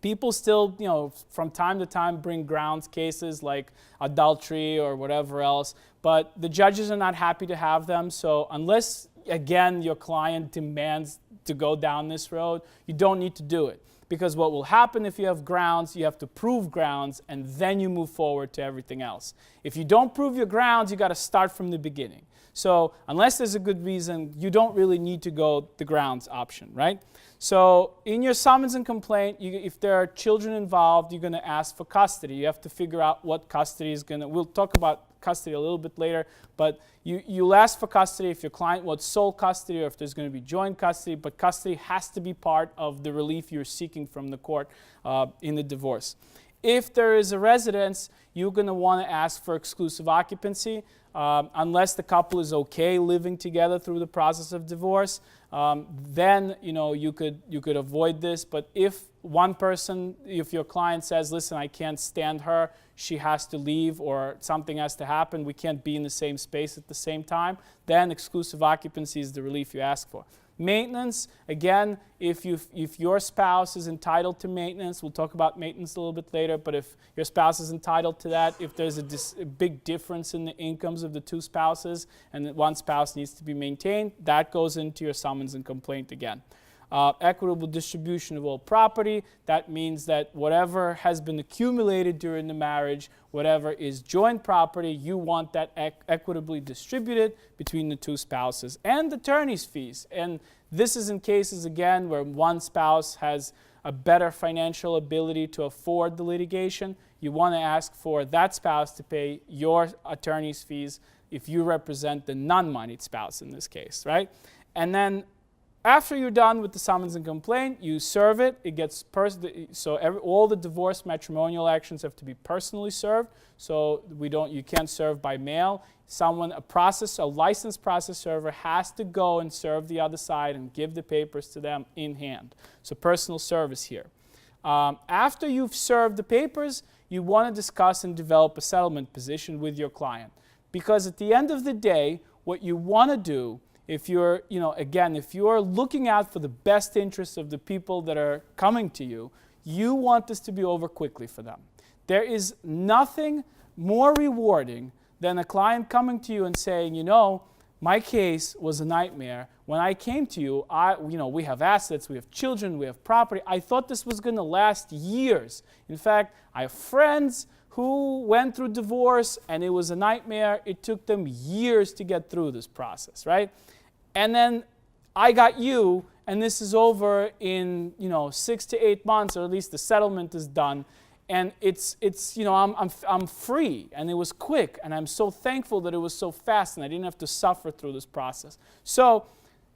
People still, from time to time bring grounds cases like adultery or whatever else, but the judges are not happy to have them. So unless, again, your client demands to go down this road, you don't need to do it. Because what will happen if you have grounds, you have to prove grounds, and then you move forward to everything else. If you don't prove your grounds, you got to start from the beginning. So unless there's a good reason, you don't really need to go the grounds option, right? So in your summons and complaint, if there are children involved, you're going to ask for custody. You have to figure out what custody is going to, we'll talk about custody a little bit later, but you'll ask for custody if your client wants sole custody or if there's going to be joint custody, but custody has to be part of the relief you're seeking from the court in the divorce. If there is a residence, you're going to want to ask for exclusive occupancy. Unless the couple is okay living together through the process of divorce, then you could avoid this. But if one person, if your client says, listen, I can't stand her, she has to leave, or something has to happen, we can't be in the same space at the same time, then exclusive occupancy is the relief you ask for. Maintenance, again, if your spouse is entitled to maintenance, we'll talk about maintenance a little bit later, but if your spouse is entitled to that, if there's a big difference in the incomes of the two spouses and that one spouse needs to be maintained, that goes into your summons and complaint again. Equitable distribution of all property, that means that whatever has been accumulated during the marriage, whatever is joint property, you want that equitably distributed between the two spouses. And attorney's fees, and this is in cases, again, where one spouse has a better financial ability to afford the litigation. You want to ask for that spouse to pay your attorney's fees if you represent the non-moneyed spouse in this case, right? And then after you're done with the summons and complaint, you serve it. It gets all the divorce matrimonial actions have to be personally served. So you can't serve by mail. A licensed process server has to go and serve the other side and give the papers to them in hand. So personal service here. After you've served the papers, you want to discuss and develop a settlement position with your client, because at the end of the day, what you want to do, if you're looking out for the best interests of the people that are coming to you, you want this to be over quickly for them. There is nothing more rewarding than a client coming to you and saying, my case was a nightmare. When I came to you, we have assets, we have children, we have property. I thought this was going to last years. In fact, I have friends who went through divorce and it was a nightmare. It took them years to get through this process, right? And then I got you, and this is over in 6 to 8 months, or at least the settlement is done, and I'm free, and it was quick, and I'm so thankful that it was so fast, and I didn't have to suffer through this process. So,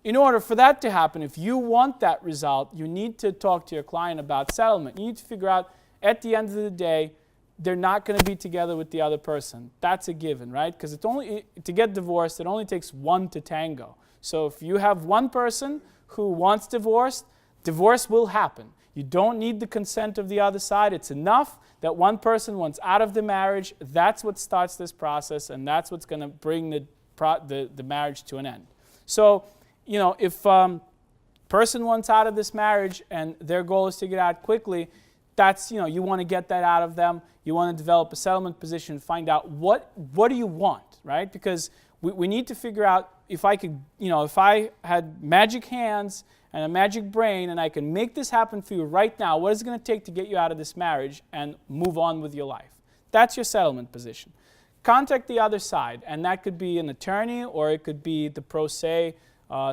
in order for that to happen, if you want that result, you need to talk to your client about settlement. You need to figure out, at the end of the day, they're not going to be together with the other person. That's a given, right? Because to get divorced, it only takes one to tango. So if you have one person who wants divorce will happen. You don't need the consent of the other side. It's enough that one person wants out of the marriage. That's what starts this process, and that's what's going to bring the marriage to an end. So, if person wants out of this marriage and their goal is to get out quickly, that's, you want to get that out of them. You want to develop a settlement position, find out what do you want, right? Because we need to figure out if I had magic hands and a magic brain, and I can make this happen for you right now. What is it going to take to get you out of this marriage and move on with your life? That's your settlement position. Contact the other side, and that could be an attorney or it could be the pro se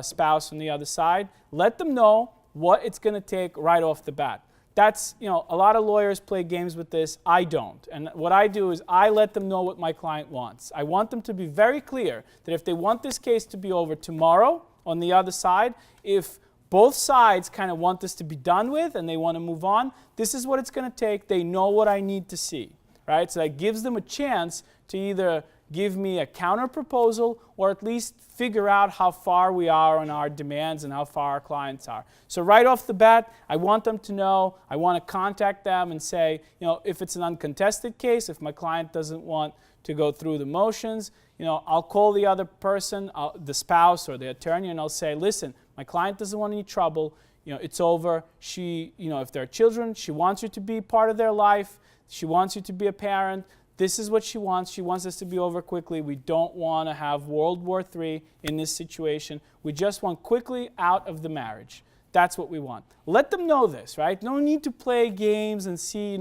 spouse on the other side. Let them know what it's going to take right off the bat. That's, a lot of lawyers play games with this. I don't. And what I do is I let them know what my client wants. I want them to be very clear that if they want this case to be over tomorrow on the other side, if both sides kind of want this to be done with and they want to move on, this is what it's going to take. They know what I need to see, right? So that gives them a chance to either give me a counter proposal or at least figure out how far we are on our demands and how far our clients are. So right off the bat, I want them to know, I want to contact them and say, if it's an uncontested case, if my client doesn't want to go through the motions, I'll call the other person, the spouse or the attorney, and I'll say, listen, my client doesn't want any trouble, it's over. She, if there are children, she wants you to be part of their life, she wants you to be a parent. This is what she wants. She wants this to be over quickly. We don't want to have World War III in this situation. We just want quickly out of the marriage. That's what we want. Let them know this, right? No need to play games and see,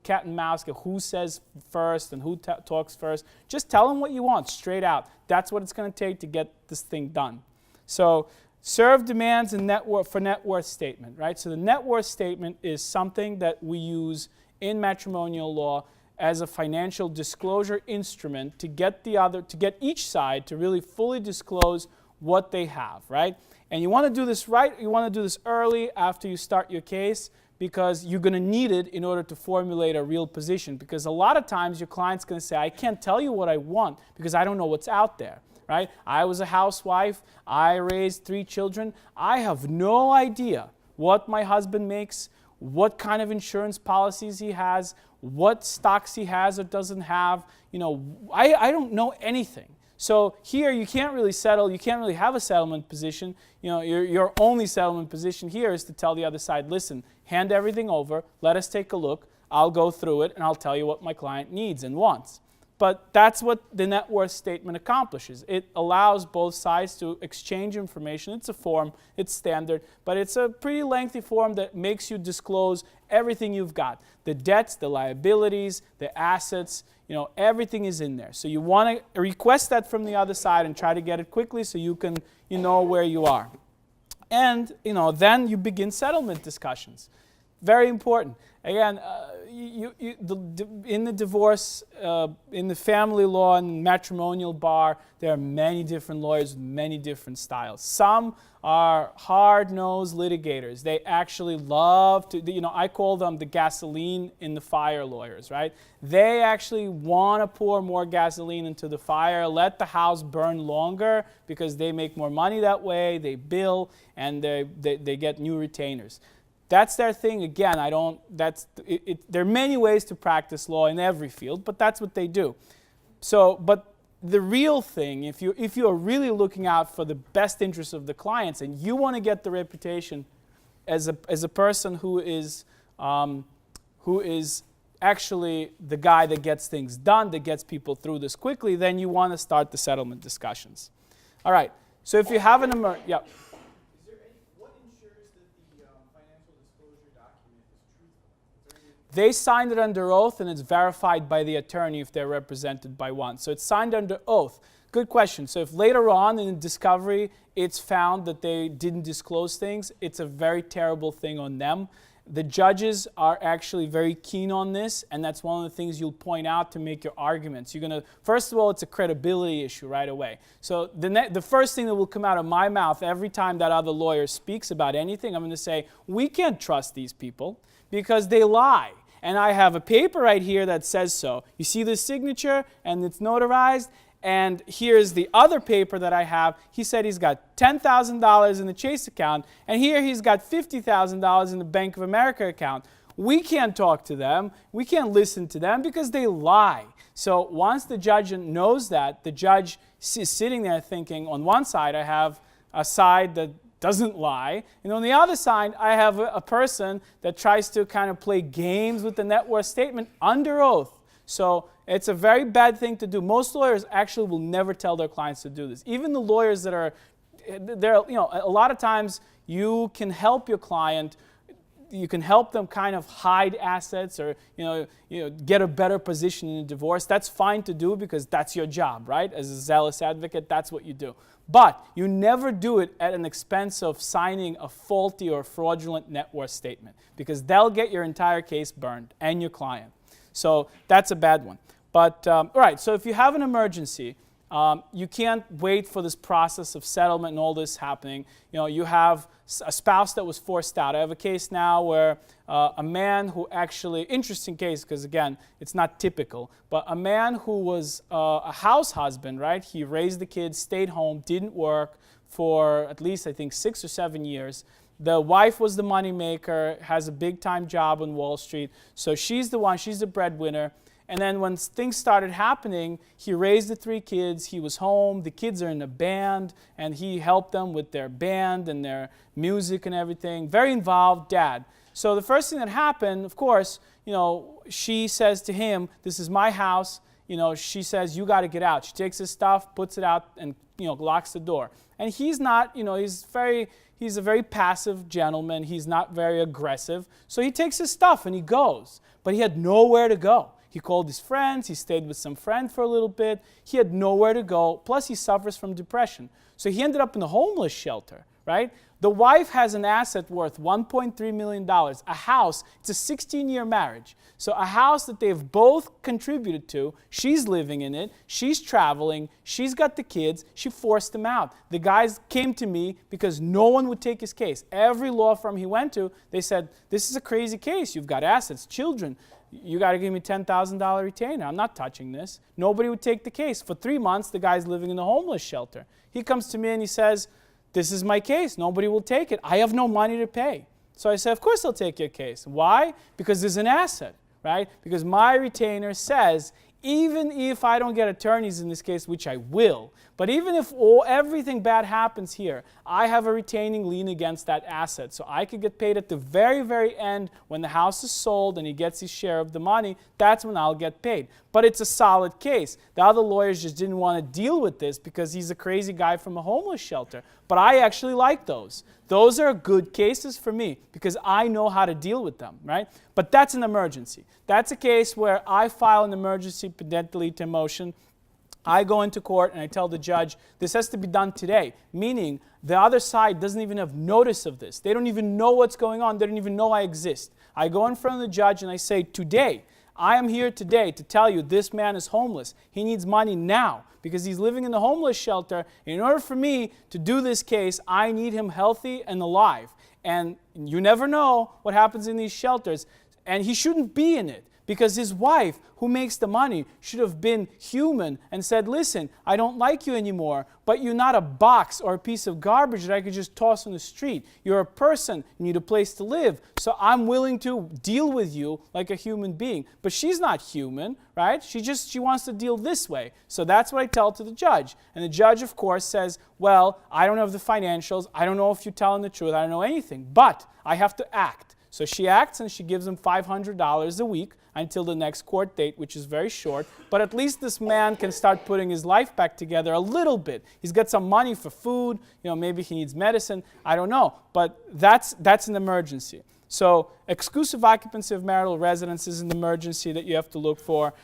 cat and mouse, who says first and who talks first. Just tell them what you want straight out. That's what it's going to take to get this thing done. So serve demands and net worth statement, right? So the net worth statement is something that we use in matrimonial law as a financial disclosure instrument to get each side to really fully disclose what they have, right? And you want to do this right, you want to do this early after you start your case because you're going to need it in order to formulate a real position, because a lot of times your client's going to say, I can't tell you what I want because I don't know what's out there, right? I was a housewife, I raised 3 children, I have no idea what my husband makes, what kind of insurance policies he has, what stocks he has or doesn't have. I don't know anything. So here you can't really settle, you can't really have a settlement position. Your only settlement position here is to tell the other side, listen, hand everything over, let us take a look, I'll go through it, and I'll tell you what my client needs and wants. But that's what the net worth statement accomplishes. It allows both sides to exchange information. It's a form, it's standard, but it's a pretty lengthy form that makes you disclose everything you've got. The debts, the liabilities, the assets, everything is in there. So you want to request that from the other side and try to get it quickly so you can, know where you are. And, then you begin settlement discussions. Very important. Again, in the divorce, in the family law and matrimonial bar, there are many different lawyers with many different styles. Some are hard-nosed litigators. They actually love to, I call them the gasoline in the fire lawyers, right? They actually want to pour more gasoline into the fire, let the house burn longer because they make more money that way, they bill, and they get new retainers. That's their thing. Again, there are many ways to practice law in every field, but that's what they do. So, but the real thing, if you are really looking out for the best interests of the clients and you want to get the reputation as a person who is actually the guy that gets things done, that gets people through this quickly, then you want to start the settlement discussions. All right. So if you have an yeah. They signed it under oath, and it's verified by the attorney if they're represented by one. So it's signed under oath. Good question. So if later on in discovery it's found that they didn't disclose things, it's a very terrible thing on them. The judges are actually very keen on this, and that's one of the things you'll point out to make your arguments. You're going to, first of all, it's a credibility issue right away. So the first thing that will come out of my mouth every time that other lawyer speaks about anything, I'm going to say, we can't trust these people because they lie. And I have a paper right here that says so. You see the signature, and it's notarized. And here's the other paper that I have. He said he's got $10,000 in the Chase account, and here he's got $50,000 in the Bank of America account. We can't talk to them. We can't listen to them because they lie. So once the judge knows that, the judge is sitting there thinking, on one side I have a side that doesn't lie, and on the other side I have a person that tries to kind of play games with the net worth statement under oath. So it's a very bad thing to do. Most lawyers actually will never tell their clients to do this. Even the lawyers that are there, a lot of times you can help your client. You can help them kind of hide assets or get a better position in a divorce. That's fine to do because that's your job, right? As a zealous advocate, that's what you do. But you never do it at an expense of signing a faulty or fraudulent net worth statement, because they'll get your entire case burned and your client. So that's a bad one. But all right, so if you have an emergency, you can't wait for this process of settlement and all this happening. You have a spouse that was forced out. I have a case now where a man who actually, interesting case because again, it's not typical, but a man who was a house husband, right? He raised the kids, stayed home, didn't work for at least I think 6 or 7 years. The wife was the moneymaker, has a big time job on Wall Street. So she's the breadwinner. And then when things started happening, he raised the 3 kids, he was home, the kids are in a band, and he helped them with their band and their music and everything. Very involved dad. So the first thing that happened, of course, she says to him, this is my house. She says, you got to get out. She takes his stuff, puts it out, and locks the door. And he's not, he's a very passive gentleman. He's not very aggressive. So he takes his stuff and he goes. But he had nowhere to go. He called his friends, he stayed with some friend for a little bit. He had nowhere to go, plus he suffers from depression. So he ended up in the homeless shelter, right? The wife has an asset worth $1.3 million, a house. It's a 16-year marriage. So a house that they've both contributed to. She's living in it. She's traveling. She's got the kids. She forced him out. The guys came to me because no one would take his case. Every law firm he went to, they said, this is a crazy case. You've got assets, children. You got to give me $10,000 retainer. I'm not touching this. Nobody would take the case. For 3 months, the guy's living in the homeless shelter. He comes to me and he says, this is my case. Nobody will take it. I have no money to pay. So I said, of course they'll take your case. Why? Because there's an asset, right? Because my retainer says, even if I don't get attorneys in this case, which I will, but even if everything bad happens here, I have a retaining lien against that asset. So I could get paid at the very, very end when the house is sold and he gets his share of the money. That's when I'll get paid. But it's a solid case. The other lawyers just didn't want to deal with this because he's a crazy guy from a homeless shelter. But I actually like those. Those are good cases for me because I know how to deal with them, right? But that's an emergency. That's a case where I file an emergency pendente motion. I go into court and I tell the judge, this has to be done today, meaning the other side doesn't even have notice of this. They don't even know what's going on. They don't even know I exist. I go in front of the judge and I say, today, I am here today to tell you this man is homeless. He needs money now because he's living in the homeless shelter. In order for me to do this case, I need him healthy and alive. And you never know what happens in these shelters. And he shouldn't be in it. Because his wife, who makes the money, should have been human and said, listen, I don't like you anymore, but you're not a box or a piece of garbage that I could just toss on the street. You're a person, you need a place to live, so I'm willing to deal with you like a human being. But she's not human, right? She wants to deal this way. So that's what I tell to the judge. And the judge, of course, says, well, I don't have the financials. I don't know if you're telling the truth. I don't know anything, but I have to act. So she acts and she gives him $500 a week until the next court date, which is very short. But at least this man can start putting his life back together a little bit. He's got some money for food. Maybe he needs medicine. I don't know. But that's an emergency. So exclusive occupancy of marital residence is an emergency that you have to look for.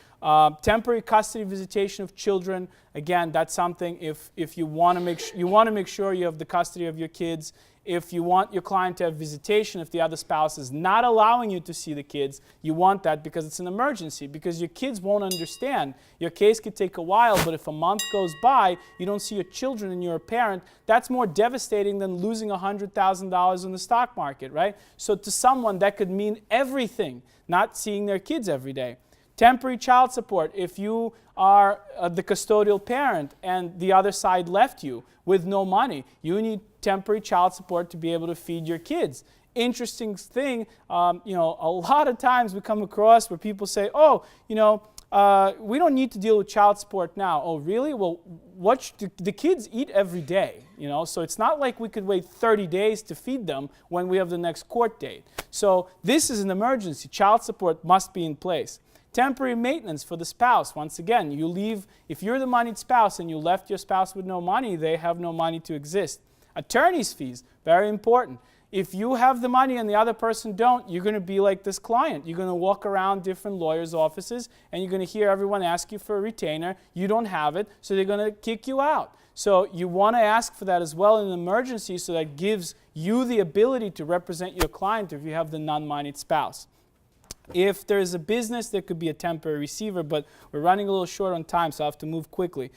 Temporary custody visitation of children. Again, that's something if you want to make sure you have the custody of your kids. If you want your client to have visitation, if the other spouse is not allowing you to see the kids, you want that because it's an emergency, because your kids won't understand. Your case could take a while, but if a month goes by, you don't see your children and you're a parent, that's more devastating than losing $100,000 in the stock market, right? So to someone, that could mean everything, not seeing their kids every day. Temporary child support. If you are the custodial parent and the other side left you with no money, you need temporary child support to be able to feed your kids. Interesting thing, a lot of times we come across where people say, we don't need to deal with child support now. Oh, really? Well, the kids eat every day, so it's not like we could wait 30 days to feed them when we have the next court date. So this is an emergency. Child support must be in place. Temporary maintenance for the spouse. Once again, if you're the moneyed spouse and you left your spouse with no money, they have no money to exist. Attorney's fees, very important. If you have the money and the other person don't, you're going to be like this client. You're going to walk around different lawyers' offices and you're going to hear everyone ask you for a retainer. You don't have it, so they're going to kick you out. So you want to ask for that as well in an emergency, so that gives you the ability to represent your client if you have the non-moneyed spouse. If there's a business, there could be a temporary receiver, but we're running a little short on time, so I have to move quickly.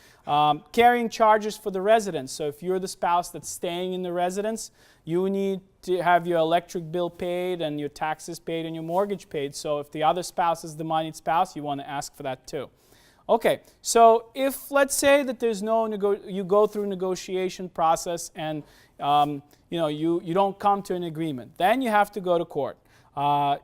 Carrying charges for the residence. So if you're the spouse that's staying in the residence, you need to have your electric bill paid and your taxes paid and your mortgage paid. So if the other spouse is the moneyed spouse, you want to ask for that too. Okay, so if let's say that there's no you go through negotiation process and you don't come to an agreement, then you have to go to court.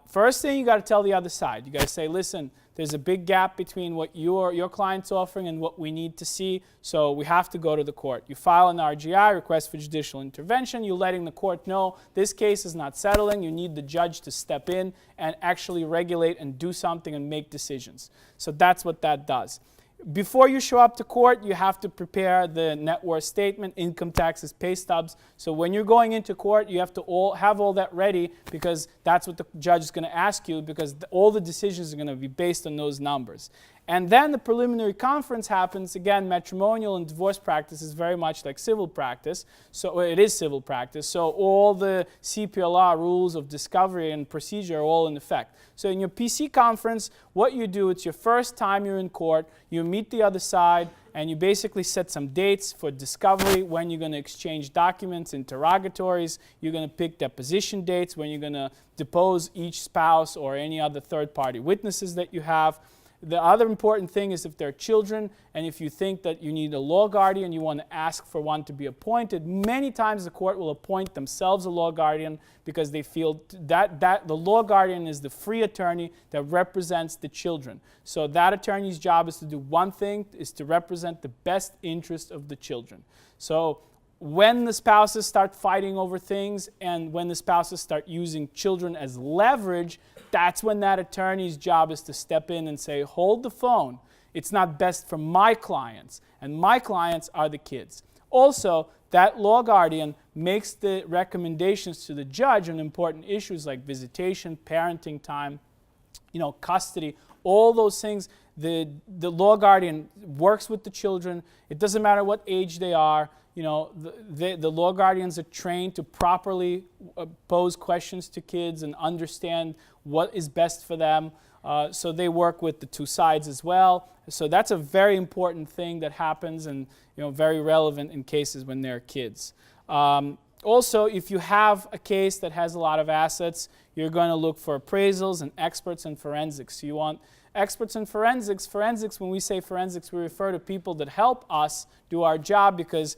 First thing, you got to tell the other side. You got to say, listen, there's a big gap between what your client's offering and what we need to see, so we have to go to the court. You file an RGI, request for judicial intervention. You're letting the court know this case is not settling. You need the judge to step in and actually regulate and do something and make decisions. So that's what that does. Before you show up to court, you have to prepare the net worth statement, income taxes, pay stubs. So when you're going into court, you have to have all that ready, because that's what the judge is going to ask you, because all the decisions are going to be based on those numbers. And then the preliminary conference happens. Again, matrimonial and divorce practice is very much like civil practice. So it is civil practice. So all the CPLR rules of discovery and procedure are all in effect. So in your PC conference, what you do, it's your first time you're in court. You meet the other side, and you basically set some dates for discovery, when you're going to exchange documents, interrogatories. You're going to pick deposition dates, when you're going to depose each spouse or any other third-party witnesses that you have. The other important thing is if there are children, and if you think that you need a law guardian, you want to ask for one to be appointed. Many times the court will appoint themselves a law guardian, because they feel that the law guardian is the free attorney that represents the children. So that attorney's job is to do one thing, is to represent the best interest of the children. So when the spouses start fighting over things, and when the spouses start using children as leverage, that's when that attorney's job is to step in and say, hold the phone. It's not best for my clients, and my clients are the kids. Also, that law guardian makes the recommendations to the judge on important issues like visitation, parenting time, custody, all those things. The law guardian works with the children. It doesn't matter what age they are. The law guardians are trained to properly pose questions to kids and understand what is best for them. So they work with the two sides as well. So that's a very important thing that happens, and very relevant in cases when they're kids. Also, if you have a case that has a lot of assets, you're going to look for appraisals and experts in forensics. You want experts in forensics. Forensics, when we say forensics, we refer to people that help us do our job, because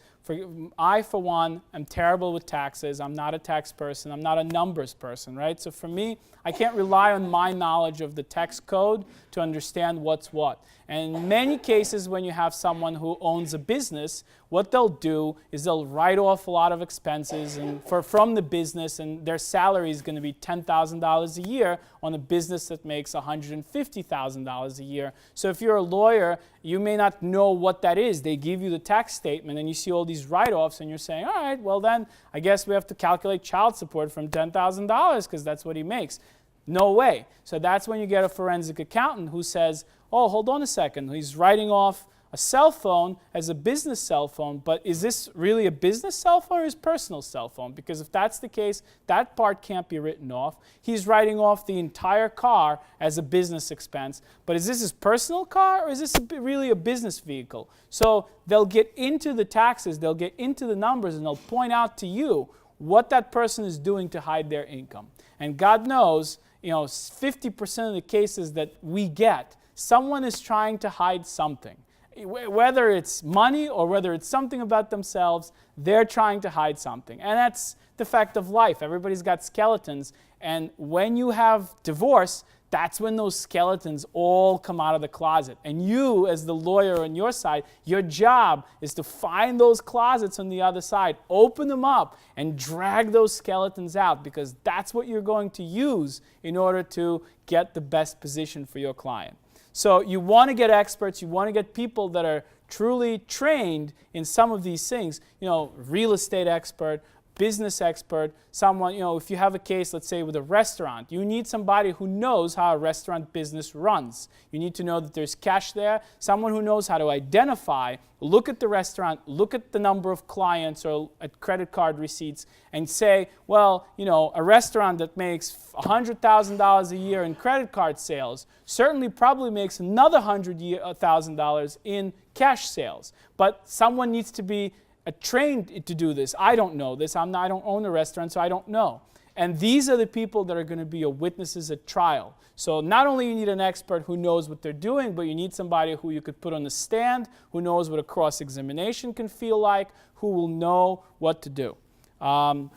I, for one, am terrible with taxes. I'm not a tax person. I'm not a numbers person, right? So for me, I can't rely on my knowledge of the tax code to understand what's what. And in many cases, when you have someone who owns a business, what they'll do is they'll write off a lot of expenses from the business, and their salary is going to be $10,000 a year on a business that makes $150,000 a year. So if you're a lawyer, you may not know what that is. They give you the tax statement, and you see all these write-offs, and you're saying, all right, well then, I guess we have to calculate child support from $10,000 because that's what he makes. No way. So that's when you get a forensic accountant who says, oh, hold on a second. He's writing off a cell phone as a business cell phone, but is this really a business cell phone or his personal cell phone? Because if that's the case, that part can't be written off. He's writing off the entire car as a business expense, but is this his personal car, or is this really a business vehicle? So they'll get into the taxes, they'll get into the numbers, and they'll point out to you what that person is doing to hide their income. And God knows, 50% of the cases that we get, someone is trying to hide something. Whether it's money or whether it's something about themselves, they're trying to hide something. And that's the fact of life. Everybody's got skeletons. And when you have divorce, that's when those skeletons all come out of the closet. And you, as the lawyer on your side, your job is to find those closets on the other side, open them up, and drag those skeletons out, because that's what you're going to use in order to get the best position for your client. So you want to get experts, you want to get people that are truly trained in some of these things, real estate expert, business expert, someone, if you have a case, let's say with a restaurant, you need somebody who knows how a restaurant business runs. You need to know that there's cash there, someone who knows how to identify, look at the restaurant, look at the number of clients or at credit card receipts and say, well, a restaurant that makes $100,000 a year in credit card sales certainly probably makes another $100,000 in cash sales. But someone needs to be trained to do this. I don't know this. I don't own a restaurant, so I don't know. And these are the people that are going to be your witnesses at trial. So not only you need an expert who knows what they're doing, but you need somebody who you could put on the stand, who knows what a cross-examination can feel like, who will know what to do. And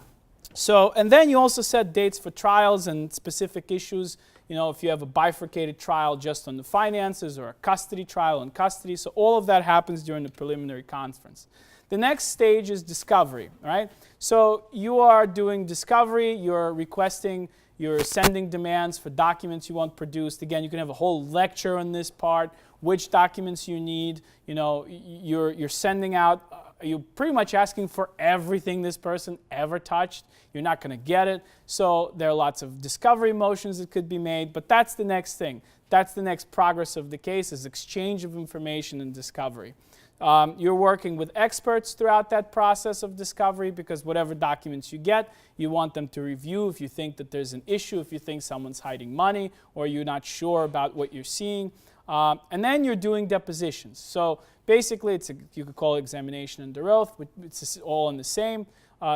then you also set dates for trials and specific issues. If you have a bifurcated trial just on the finances or a custody trial on custody. So all of that happens during the preliminary conference. The next stage is discovery, right? So you are doing discovery, you're sending demands for documents you want produced. Again, you can have a whole lecture on this part, which documents you need. You're sending out, you're pretty much asking for everything this person ever touched. You're not going to get it. So there are lots of discovery motions that could be made, but that's the next thing. That's the next progress of the case, is exchange of information and discovery. You're working with experts throughout that process of discovery, because whatever documents you get, you want them to review if you think that there's an issue, if you think someone's hiding money, or you're not sure about what you're seeing. And then you're doing depositions. So basically, you could call it examination under oath, but it's all in the same.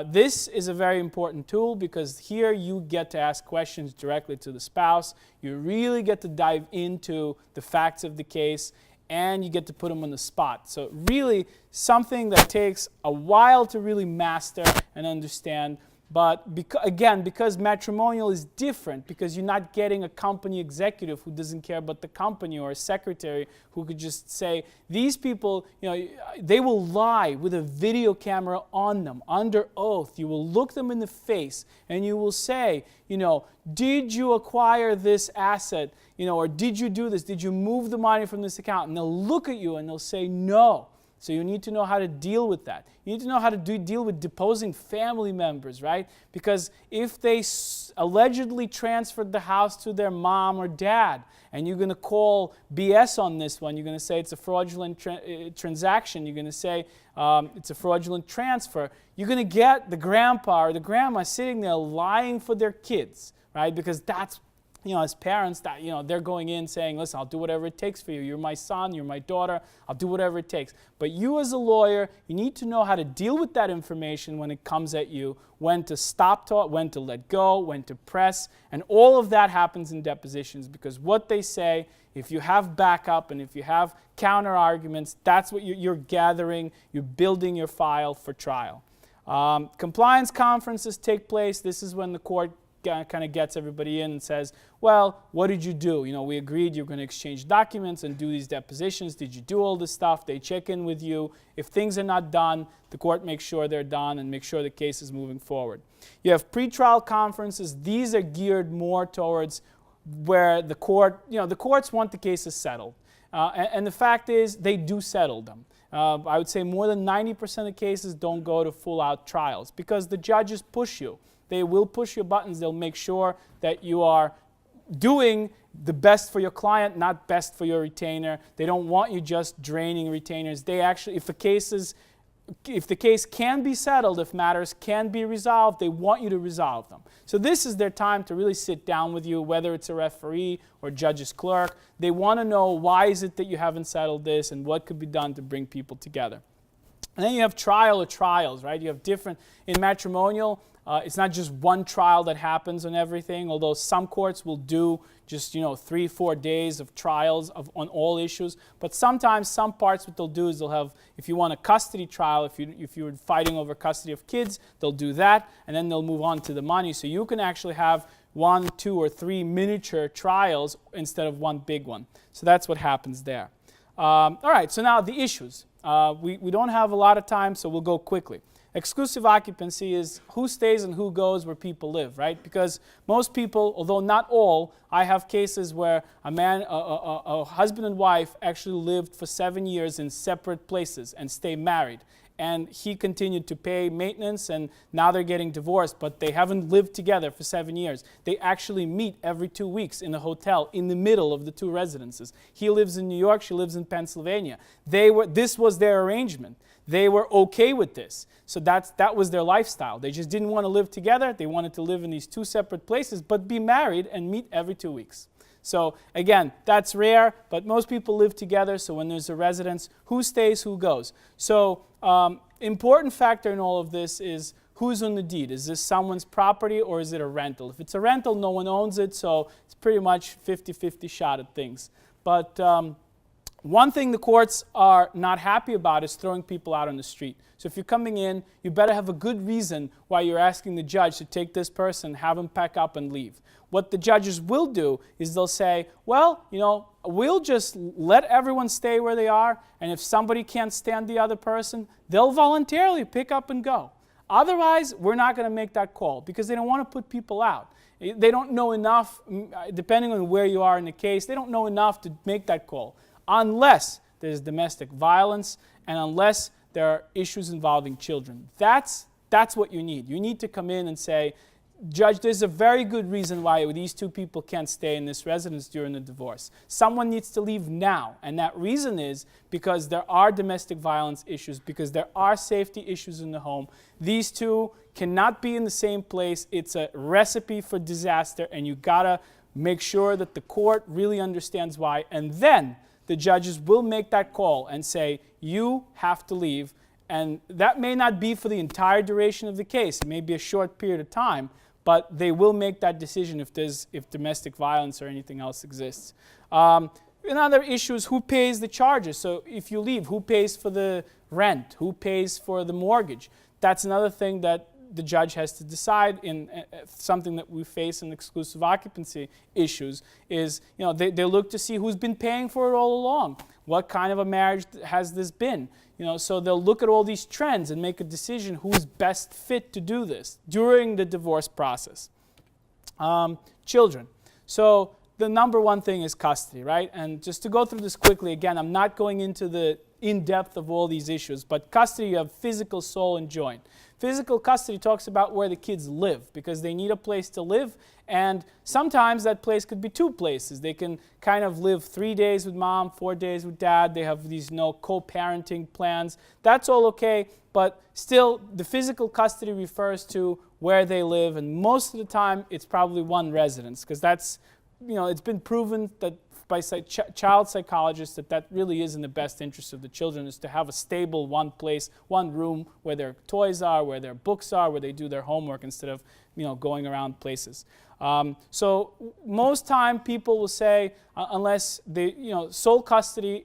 This is a very important tool, because here you get to ask questions directly to the spouse. You really get to dive into the facts of the case, and you get to put them on the spot. So really something that takes a while to really master and understand. But because matrimonial is different, because you're not getting a company executive who doesn't care about the company, or a secretary who could just say, these people, they will lie with a video camera on them, under oath. You will look them in the face and you will say, did you acquire this asset? Or did you do this? Did you move the money from this account? And they'll look at you and they'll say no. So you need to know how to deal with that. You need to know how to deal with deposing family members, right? Because if they allegedly transferred the house to their mom or dad, and you're going to call BS on this one, you're going to say it's a fraudulent transaction, you're going to say it's a fraudulent transfer, you're going to get the grandpa or the grandma sitting there lying for their kids, right? Because that's, as parents, that they're going in saying, listen, I'll do whatever it takes for you. You're my son, you're my daughter, I'll do whatever it takes. But you as a lawyer, you need to know how to deal with that information when it comes at you, when to stop talk, when to let go, when to press, and all of that happens in depositions, because what they say, if you have backup and if you have counter arguments, that's what you're gathering, you're building your file for trial. Compliance conferences take place. This is when the court kind of gets everybody in and says, well, what did you do? We agreed you're going to exchange documents and do these depositions. Did you do all this stuff? They check in with you. If things are not done, the court makes sure they're done and make sure the case is moving forward. You have pretrial conferences. These are geared more towards where the court, the courts want the cases settled. And the fact is, they do settle them. I would say more than 90% of cases don't go to full-out trials, because the judges push you. They will push your buttons. They'll make sure that you are doing the best for your client, not best for your retainer. They don't want you just draining retainers. They actually, if the case can be settled, if matters can be resolved, they want you to resolve them. So this is their time to really sit down with you, whether it's a referee or judge's clerk. They want to know, why is it that you haven't settled this, and what could be done to bring people together. And then you have trial or trials, right? You have different, in matrimonial, it's not just one trial that happens on everything, although some courts will do just 3-4 days of trials on all issues. But sometimes some parts, what they'll do is they'll have, if you want a custody trial, if you're fighting over custody of kids, they'll do that, and then they'll move on to the money. So you can actually have 1, 2, or 3 miniature trials instead of one big one. So that's what happens there. All right, so now the issues. We don't have a lot of time, so we'll go quickly. Exclusive occupancy is who stays and who goes where people live, right? Because most people, although not all, I have cases where a husband and wife actually lived for 7 years in separate places and stay married. And he continued to pay maintenance, and now they're getting divorced, but they haven't lived together for 7 years. They actually meet every 2 weeks in a hotel in the middle of the two residences. He lives in New York, she lives in Pennsylvania. This was their arrangement. They were okay with this. So that was their lifestyle. They just didn't want to live together. They wanted to live in these two separate places, but be married and meet every 2 weeks. So again, that's rare, but most people live together. So when there's a residence, who stays, who goes. So important factor in all of this is who's on the deed. Is this someone's property or is it a rental? If it's a rental, no one owns it, so it's pretty much 50-50 shot at things. But one thing the courts are not happy about is throwing people out on the street. So if you're coming in, you better have a good reason why you're asking the judge to take this person, have him pack up and leave. What the judges will do is they'll say, well, we'll just let everyone stay where they are, and if somebody can't stand the other person, they'll voluntarily pick up and go. Otherwise, we're not going to make that call because they don't want to put people out. They don't know enough, depending on where you are in the case, they don't know enough to make that call unless there's domestic violence and unless there are issues involving children. That's what you need. You need to come in and say, Judge, there's a very good reason why these two people can't stay in this residence during the divorce. Someone needs to leave now, and that reason is because there are domestic violence issues, because there are safety issues in the home. These two cannot be in the same place. It's a recipe for disaster, and you gotta make sure that the court really understands why, and then the judges will make that call and say, you have to leave, and that may not be for the entire duration of the case. It may be a short period of time, but they will make that decision if domestic violence or anything else exists. Another issue is who pays the charges. So if you leave, who pays for the rent? Who pays for the mortgage? That's another thing that the judge has to decide in something that we face in exclusive occupancy issues is, they look to see who's been paying for it all along. What kind of a marriage has this been? So they'll look at all these trends and make a decision who's best fit to do this during the divorce process. Children. So the number one thing is custody, right? And just to go through this quickly, again, I'm not going into the in-depth of all these issues, but custody, you have physical, sole, and joint. Physical custody talks about where the kids live because they need a place to live, and sometimes that place could be two places. They can kind of live 3 days with mom, 4 days with dad. They have these co-parenting plans. That's all okay, but still the physical custody refers to where they live, and most of the time it's probably one residence because that's, it's been proven that by child psychologists that really is in the best interest of the children, is to have a stable one place, one room where their toys are, where their books are, where they do their homework instead of going around places. So most time people will say unless they, sole custody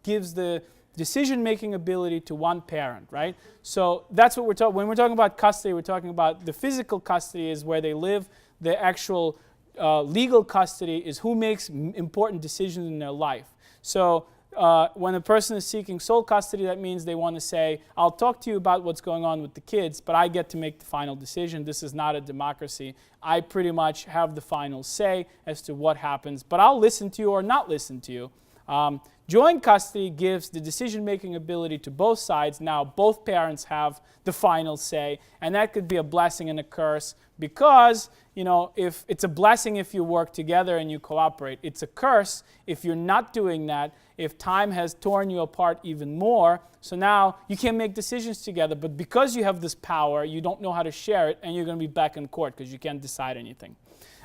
gives the decision-making ability to one parent, right? So that's what we're talking. When we're talking about custody, we're talking about the physical custody is where they live. The actual legal custody is who makes important decisions in their life. So when a person is seeking sole custody, that means they want to say, I'll talk to you about what's going on with the kids, but I get to make the final decision. This is not a democracy. I pretty much have the final say as to what happens, but I'll listen to you or not listen to you. Joint custody gives the decision-making ability to both sides. Now both parents have the final say, and that could be a blessing and a curse because, if it's a blessing if you work together and you cooperate. It's a curse if you're not doing that, if time has torn you apart even more. So now you can't make decisions together, but because you have this power, you don't know how to share it, and you're going to be back in court because you can't decide anything.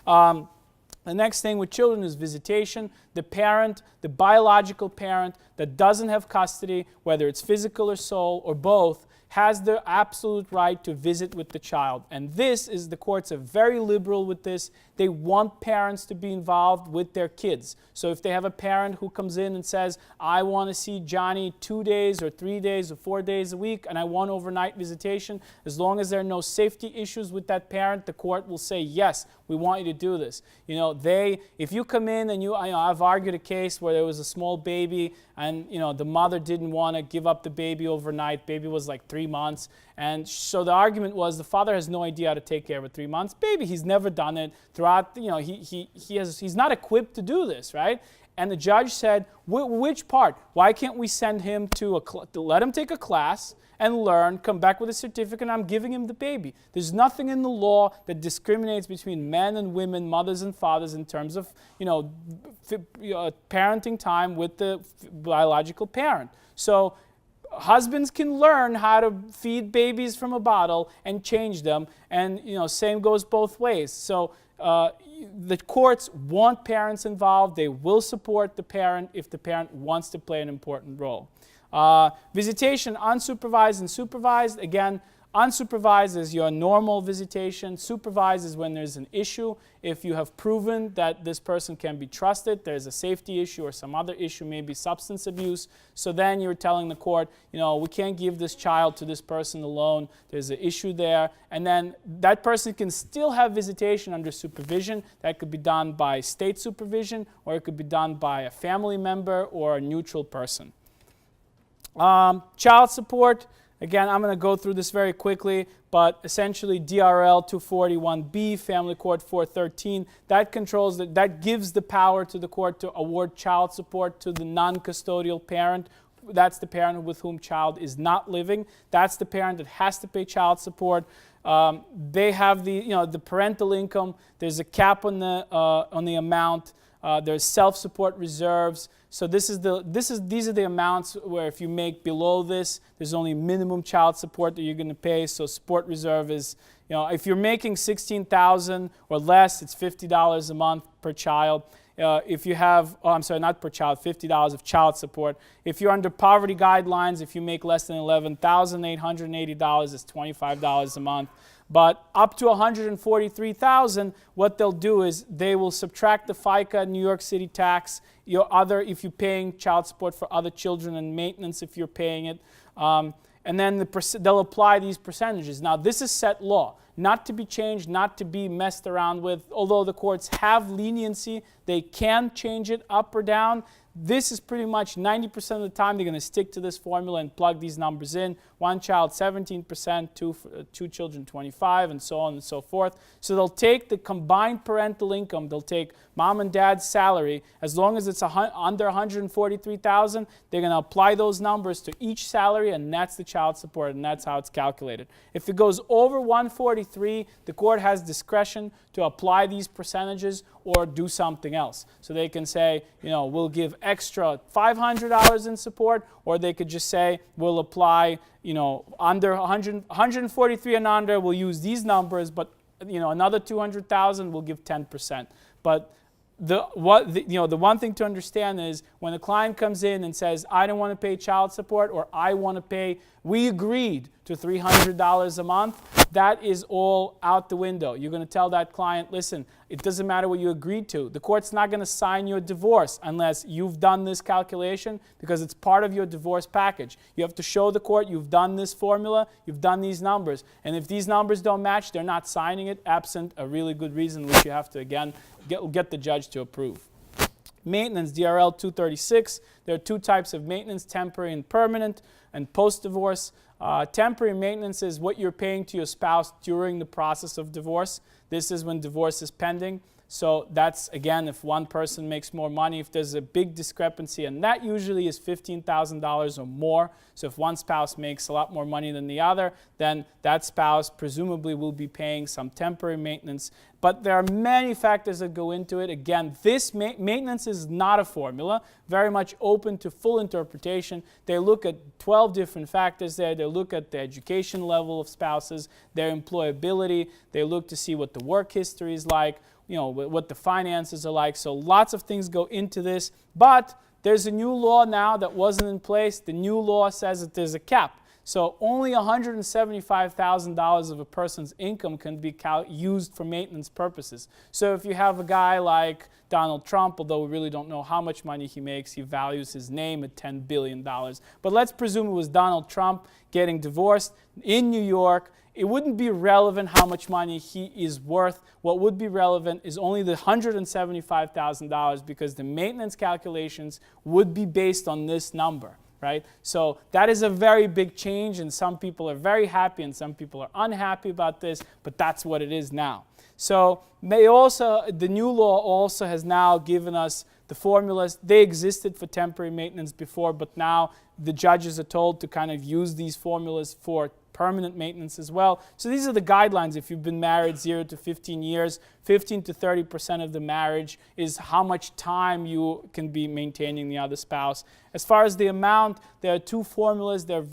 The next thing with children is visitation. The parent, the biological parent that doesn't have custody, whether it's physical or sole or both, has the absolute right to visit with the child. And the courts are very liberal with this. They want parents to be involved with their kids. So if they have a parent who comes in and says, I want to see Johnny 2 days or 3 days or 4 days a week and I want overnight visitation, as long as there are no safety issues with that parent, the court will say, yes, we want you to do this. If you come in and I've argued a case where there was a small baby and the mother didn't want to give up the baby overnight. Baby was like 3 months. And so the argument was the father has no idea how to take care of a 3 months baby. He's never done it throughout, he's not equipped to do this, right? And the judge said, which part? Why can't we send him to let him take a class and learn, come back with a certificate, and I'm giving him the baby. There's nothing in the law that discriminates between men and women, mothers and fathers in terms of, parenting time with the biological parent. So husbands can learn how to feed babies from a bottle and change them, and same goes both ways. So the courts want parents involved. They will support the parent if the parent wants to play an important role. Visitation, unsupervised and supervised. Again, unsupervised is your normal visitation. Supervised is when there's an issue. If you have proven that this person can be trusted, there's a safety issue or some other issue, maybe substance abuse. So then you're telling the court, we can't give this child to this person alone. There's an issue there. And then that person can still have visitation under supervision. That could be done by state supervision, or it could be done by a family member or a neutral person. Child support. Again, I'm going to go through this very quickly, but essentially DRL 241B, Family Court 413, that gives the power to the court to award child support to the non-custodial parent. That's the parent with whom child is not living. That's the parent that has to pay child support. They have the parental income. There's a cap on the amount. There's self-support reserves. So these are the amounts where if you make below this, there's only minimum child support that you're going to pay. So support reserve is, if you're making $16,000 or less, it's $50 a month per child. If you have, not per child, $50 of child support. If you're under poverty guidelines, if you make less than $11,880, it's $25 a month. But up to $143,000, what they'll do is they will subtract the FICA New York City tax, if you're paying child support for other children, and maintenance if you're paying it, and then they'll apply these percentages. Now, this is set law, not to be changed, not to be messed around with. Although the courts have leniency, they can change it up or down. This is pretty much 90% of the time they're going to stick to this formula and plug these numbers in. One child 17%, two children 25%, and so on and so forth. So they'll take the combined parental income, they'll take mom and dad's salary, as long as it's under $143,000, they're going to apply those numbers to each salary, and that's the child support, and that's how it's calculated. If it goes over 143, the court has discretion to apply these percentages or do something else. So they can say, we'll give extra $500 in support, or they could just say, we'll apply, under 143 and under, we'll use these numbers, but another 200,000, we'll give 10%. But the one thing to understand is when a client comes in and says, I don't want to pay child support, or I want to pay, we agreed to $300 a month, that is all out the window. You're going to tell that client, listen, it doesn't matter what you agreed to. The court's not going to sign your divorce unless you've done this calculation, because it's part of your divorce package. You have to show the court you've done this formula, you've done these numbers. And if these numbers don't match, they're not signing it, absent a really good reason, which you have to, again, get the judge to approve. Maintenance, DRL 236. There are two types of maintenance, temporary and permanent, and post-divorce. Temporary maintenance is what you're paying to your spouse during the process of divorce. This is when divorce is pending. So that's, again, if one person makes more money, if there's a big discrepancy, and that usually is $15,000 or more. So if one spouse makes a lot more money than the other, then that spouse presumably will be paying some temporary maintenance. But there are many factors that go into it. Again, this maintenance is not a formula, very much open to full interpretation. They look at 12 different factors there. They look at the education level of spouses, their employability. They look to see what the work history is like, what the finances are like. So lots of things go into this. But there's a new law now that wasn't in place. The new law says that there's a cap. So only $175,000 of a person's income can be used for maintenance purposes. So if you have a guy like Donald Trump, although we really don't know how much money he makes, he values his name at $10 billion. But let's presume it was Donald Trump getting divorced in New York. It wouldn't be relevant how much money he is worth. What would be relevant is only the $175,000 because the maintenance calculations would be based on this number, right? So that is a very big change, and some people are very happy and some people are unhappy about this, but that's what it is now. So the new law also has now given us the formulas. They existed for temporary maintenance before, but now the judges are told to kind of use these formulas for permanent maintenance as well. So these are the guidelines. If you've been married 0 to 15 years, 15 to 30% of the marriage is how much time you can be maintaining the other spouse. As far as the amount, there are two formulas. They're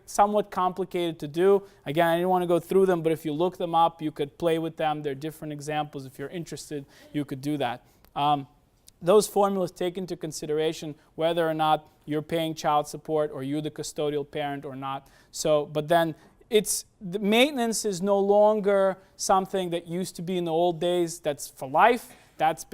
somewhat complicated to do. Again, I didn't want to go through them, but if you look them up, you could play with them. They're different examples. If you're interested, you could do that. Those formulas take into consideration whether or not you're paying child support or you're the custodial parent or not. So, but then the maintenance is no longer something that used to be in the old days that's for life. That's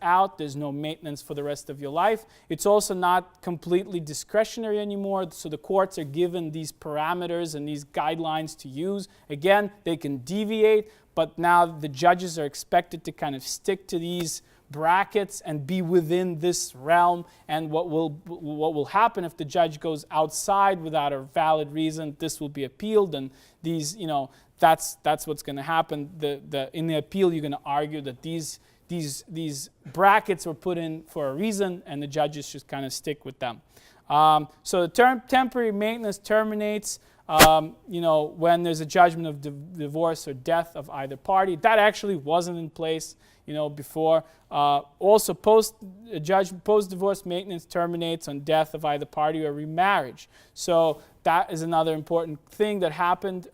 out. There's no maintenance for the rest of your life. It's also not completely discretionary anymore. So the courts are given these parameters and these guidelines to use. Again, they can deviate, but now the judges are expected to kind of stick to these brackets and be within this realm. And what will happen if the judge goes outside without a valid reason, this will be appealed, and these, that's what's going to happen. In the appeal, you're going to argue that these brackets were put in for a reason, and the judges should kind of stick with them. So the temporary maintenance terminates when there's a judgment of divorce or death of either party. That actually wasn't in place before. Also, post-divorce maintenance terminates on death of either party or remarriage. So that is another important thing that happened.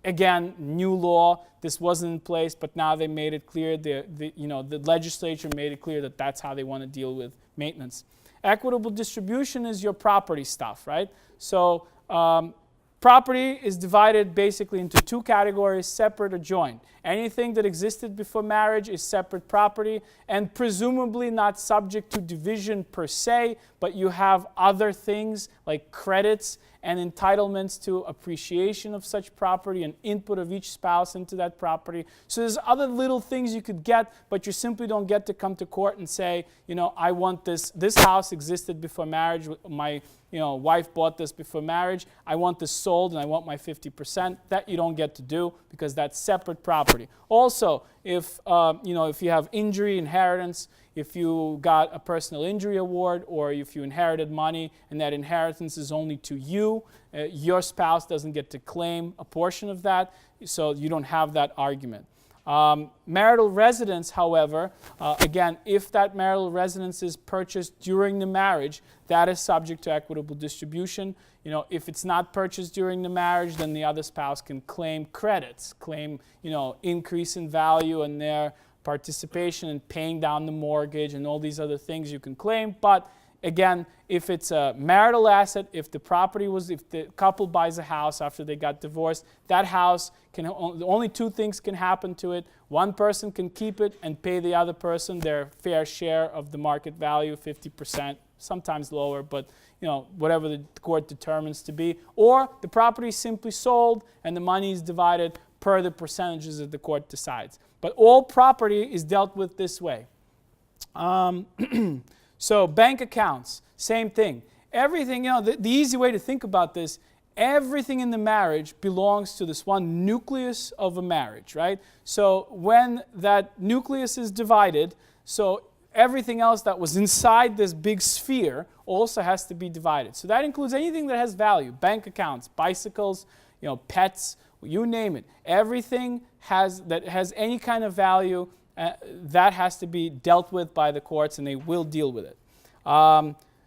Again, new law. This wasn't in place, but now they made it clear. The legislature made it clear that that's how they want to deal with maintenance. Equitable distribution is your property stuff, right? So property is divided basically into two categories, separate or joint. Anything that existed before marriage is separate property and presumably not subject to division per se, but you have other things like credits and entitlements to appreciation of such property and input of each spouse into that property. So there's other little things you could get, but you simply don't get to come to court and say, I want this house existed before marriage, my wife bought this before marriage, I want this sold and I want my 50%. That you don't get to do because that's separate property. Also, if you have injury, inheritance, if you got a personal injury award or if you inherited money and that inheritance is only to you, your spouse doesn't get to claim a portion of that, so you don't have that argument. Marital residence, however, again, if that marital residence is purchased during the marriage, that is subject to equitable distribution. If it's not purchased during the marriage, then the other spouse can claim credits, claim, increase in value and their participation in paying down the mortgage and all these other things you can claim. But again, if it's a marital asset, if the couple buys a house after they got divorced, that house only two things can happen to it. One person can keep it and pay the other person their fair share of the market value, 50%, sometimes lower, but whatever the court determines to be. Or the property is simply sold and the money is divided per the percentages that the court decides. But all property is dealt with this way. So bank accounts, same thing. Everything, the easy way to think about this, everything in the marriage belongs to this one nucleus of a marriage, right? So when that nucleus is divided, so everything else that was inside this big sphere also has to be divided. So that includes anything that has value, bank accounts, bicycles, pets, you name it. Everything that has any kind of value, that has to be dealt with by the courts, and they will deal with it.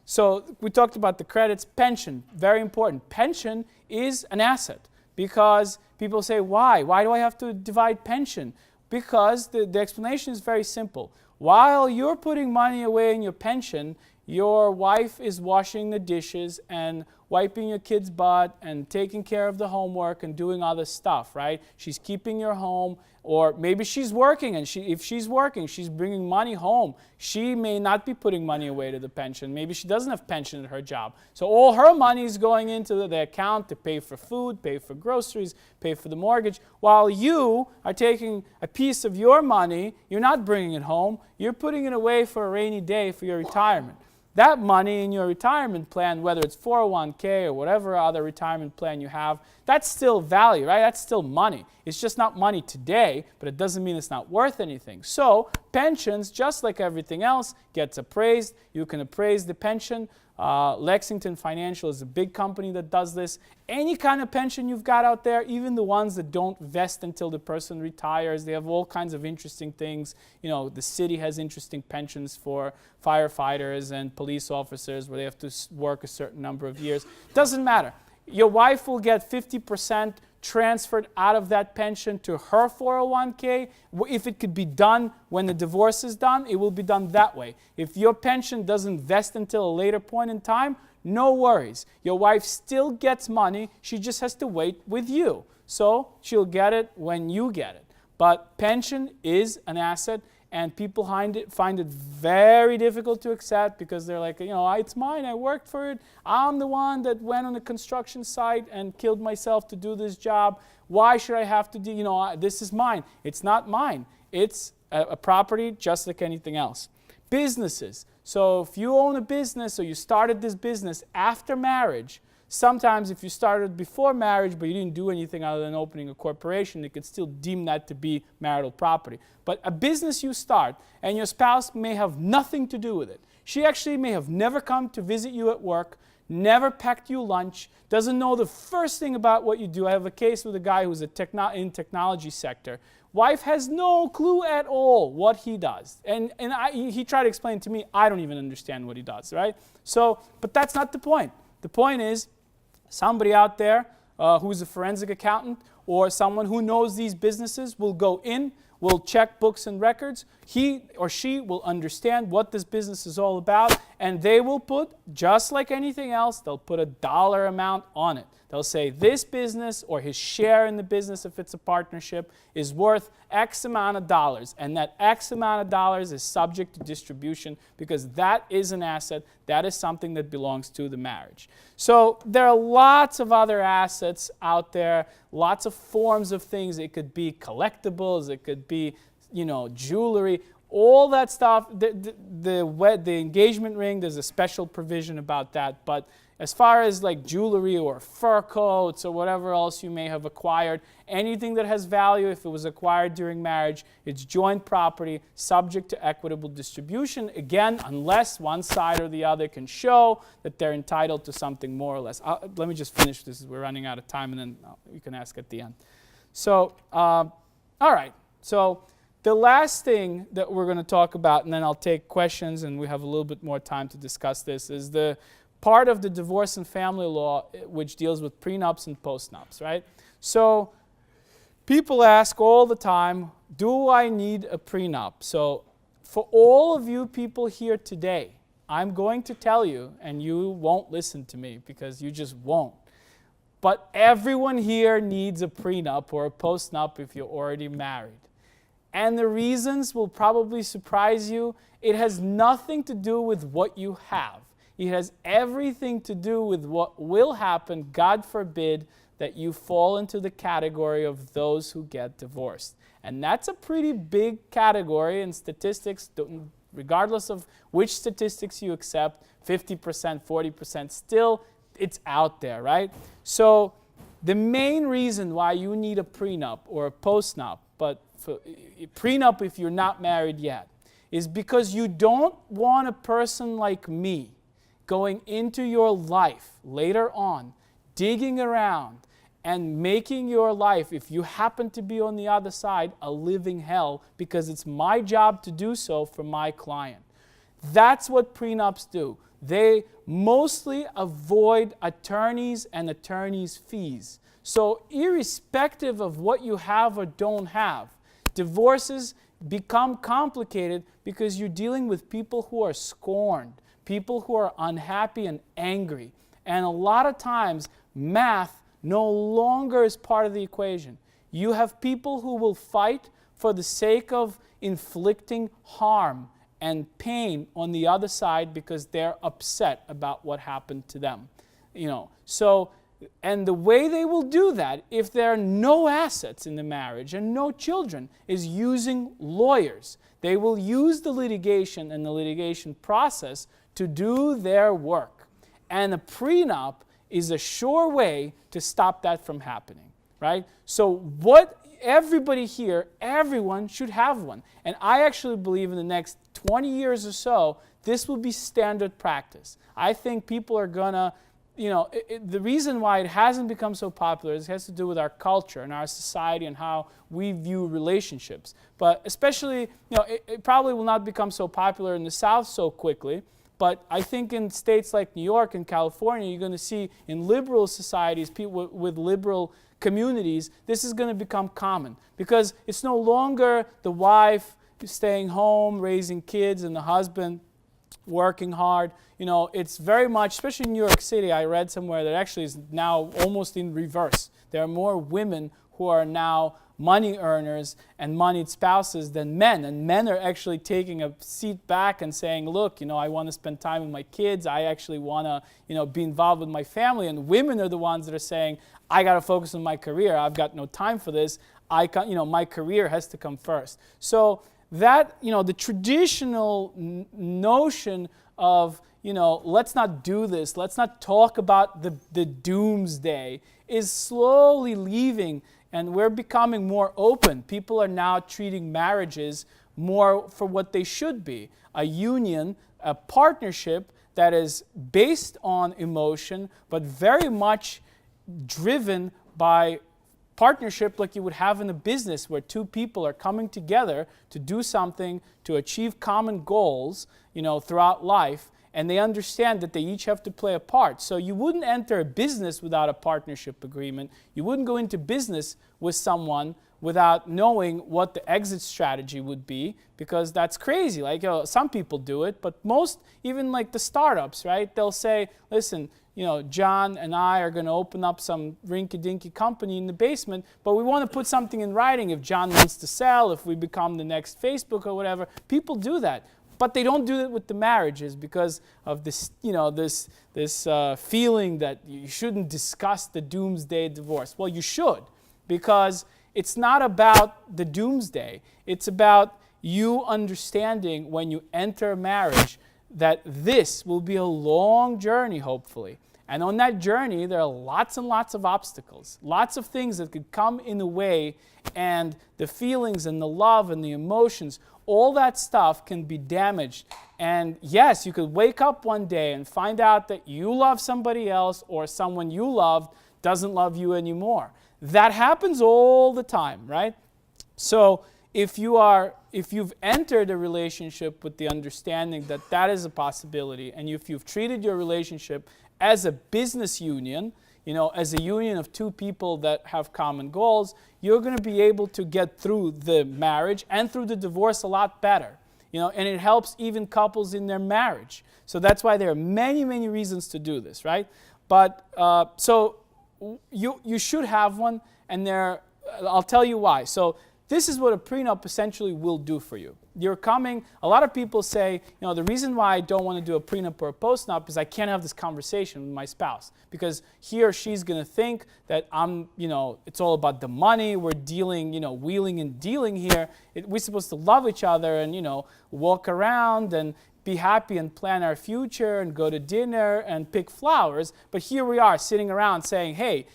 So we talked about the credits. Pension, very important. Pension is an asset because people say, why? Why do I have to divide pension? Because the explanation is very simple. While you're putting money away in your pension, your wife is washing the dishes and wiping your kid's butt and taking care of the homework and doing other stuff, right? She's keeping your home, or maybe she's working, and if she's working, she's bringing money home. She may not be putting money away to the pension. Maybe she doesn't have pension at her job. So all her money is going into the account to pay for food, pay for groceries, pay for the mortgage, while you are taking a piece of your money. You're not bringing it home. You're putting it away for a rainy day for your retirement. That money in your retirement plan, whether it's 401k or whatever other retirement plan you have, that's still value, right? That's still money. It's just not money today, but it doesn't mean it's not worth anything. So pensions, just like everything else, gets appraised. You can appraise the pension. Lexington Financial is a big company that does this. Any kind of pension you've got out there, even the ones that don't vest until the person retires, they have all kinds of interesting things. You know, the city has interesting pensions for firefighters and police officers where they have to work a certain number of years. Doesn't matter. Your wife will get 50% transferred out of that pension to her 401k. If it could be done when the divorce is done, it will be done that way. If your pension doesn't vest until a later point in time, no worries. Your wife still gets money. She just has to wait with you. So she'll get it when you get it. But pension is an asset, and people find it very difficult to accept because they're like, you know, it's mine, I worked for it. I'm the one that went on a construction site and killed myself to do this job. Why should I have to do, you know, this is mine. It's not mine. It's a property just like anything else. Businesses. So if you own a business or you started this business after marriage, sometimes if you started before marriage but you didn't do anything other than opening a corporation, they could still deem that to be marital property. But a business you start and your spouse may have nothing to do with it. She actually may have never come to visit you at work, never packed you lunch, doesn't know the first thing about what you do. I have a case with a guy who's in technology sector. Wife has no clue at all what he does. And he tried to explain to me, I don't even understand what he does, right? So, but that's not the point. The point is, somebody out there who's a forensic accountant or someone who knows these businesses will go in, will check books and records. He or she will understand what this business is all about, and they will put, just like anything else, they'll put a dollar amount on it. They'll say this business or his share in the business, if it's a partnership, is worth X amount of dollars. And that X amount of dollars is subject to distribution because that is an asset. That is something that belongs to the marriage. So there are lots of other assets out there, lots of forms of things. It could be collectibles. It could be, you know, jewelry. All that stuff, the engagement ring, there's a special provision about that. But as far as like jewelry or fur coats or whatever else you may have acquired, anything that has value, if it was acquired during marriage, it's joint property subject to equitable distribution. Again, unless one side or the other can show that they're entitled to something more or less. Let me just finish this. We're running out of time, and then you can ask at the end. So, all right. So the last thing that we're going to talk about, and then I'll take questions, and we have a little bit more time to discuss this, is the part of the divorce and family law which deals with prenups and postnups, right? So people ask all the time, do I need a prenup? So for all of you people here today, I'm going to tell you, and you won't listen to me because you just won't, but everyone here needs a prenup or a postnup if you're already married. And the reasons will probably surprise you. It has nothing to do with what you have. It has everything to do with what will happen, God forbid, that you fall into the category of those who get divorced. And that's a pretty big category in statistics, regardless of which statistics you accept, 50%, 40%, still it's out there, right? So the main reason why you need a prenup or a postnup, but prenup if you're not married yet, is because you don't want a person like me going into your life later on, digging around and making your life, if you happen to be on the other side, a living hell because it's my job to do so for my client. That's what prenups do. They mostly avoid attorneys and attorneys' fees. So irrespective of what you have or don't have, divorces become complicated because you're dealing with people who are scorned, people who are unhappy and angry. And a lot of times, math no longer is part of the equation. You have people who will fight for the sake of inflicting harm and pain on the other side because they're upset about what happened to them. And the way they will do that, if there are no assets in the marriage and no children, is using lawyers. They will use the litigation and the litigation process to do their work. And a prenup is a sure way to stop that from happening, right? So everybody here, everyone should have one. And I actually believe in the next 20 years or so, this will be standard practice. I think people are going to, the reason why it hasn't become so popular has to do with our culture and our society and how we view relationships. But especially, it probably will not become so popular in the South so quickly. But I think in states like New York and California, you're going to see in liberal societies, people with liberal communities, this is going to become common. Because it's no longer the wife staying home, raising kids, and the husband working hard. It's very much, especially in New York City, I read somewhere that actually is now almost in reverse. There are more women who are now money earners and moneyed spouses than men. And men are actually taking a seat back and saying, look, I want to spend time with my kids. I actually want to, be involved with my family. And women are the ones that are saying, I got to focus on my career. I've got no time for this. My career has to come first. So that, the traditional notion of, let's not do this, let's not talk about the doomsday is slowly leaving, and we're becoming more open. People are now treating marriages more for what they should be, a union, a partnership that is based on emotion, but very much driven by partnership like you would have in a business where two people are coming together to do something to achieve common goals, throughout life, and they understand that they each have to play a part. So you wouldn't enter a business without a partnership agreement. You wouldn't go into business with someone without knowing what the exit strategy would be, because that's crazy. Like, some people do it, but most, even like the startups, right? They'll say, listen, John and I are going to open up some rinky-dinky company in the basement, but we want to put something in writing if John wants to sell, if we become the next Facebook or whatever. People do that. But they don't do it with the marriages because of this, this feeling that you shouldn't discuss the doomsday divorce. Well, you should, because it's not about the doomsday. It's about you understanding when you enter a marriage that this will be a long journey, hopefully. And on that journey, there are lots and lots of obstacles, lots of things that could come in the way, and the feelings and the love and the emotions, all that stuff can be damaged. And yes, you could wake up one day and find out that you love somebody else, or someone you loved doesn't love you anymore. That happens all the time, right? So if you've entered a relationship with the understanding that that is a possibility, and if you've treated your relationship as a business union, as a union of two people that have common goals, you're going to be able to get through the marriage and through the divorce a lot better. And it helps even couples in their marriage. So that's why there are many, many reasons to do this, right? But so you should have one, and I'll tell you why. So this is what a prenup essentially will do for you. A lot of people say, the reason why I don't want to do a prenup or a postnup is I can't have this conversation with my spouse, because he or she's going to think that it's all about the money. We're dealing, wheeling and dealing here. We're supposed to love each other and, walk around and be happy and plan our future and go to dinner and pick flowers. But here we are sitting around saying, hey,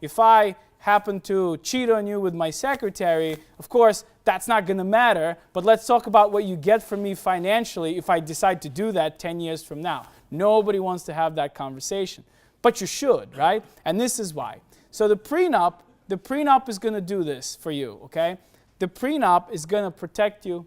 if I happen to cheat on you with my secretary, of course, that's not going to matter, but let's talk about what you get from me financially if I decide to do that 10 years from now. Nobody wants to have that conversation, but you should, right? And this is why. So the prenup is going to do this for you, okay? The prenup is going to protect you.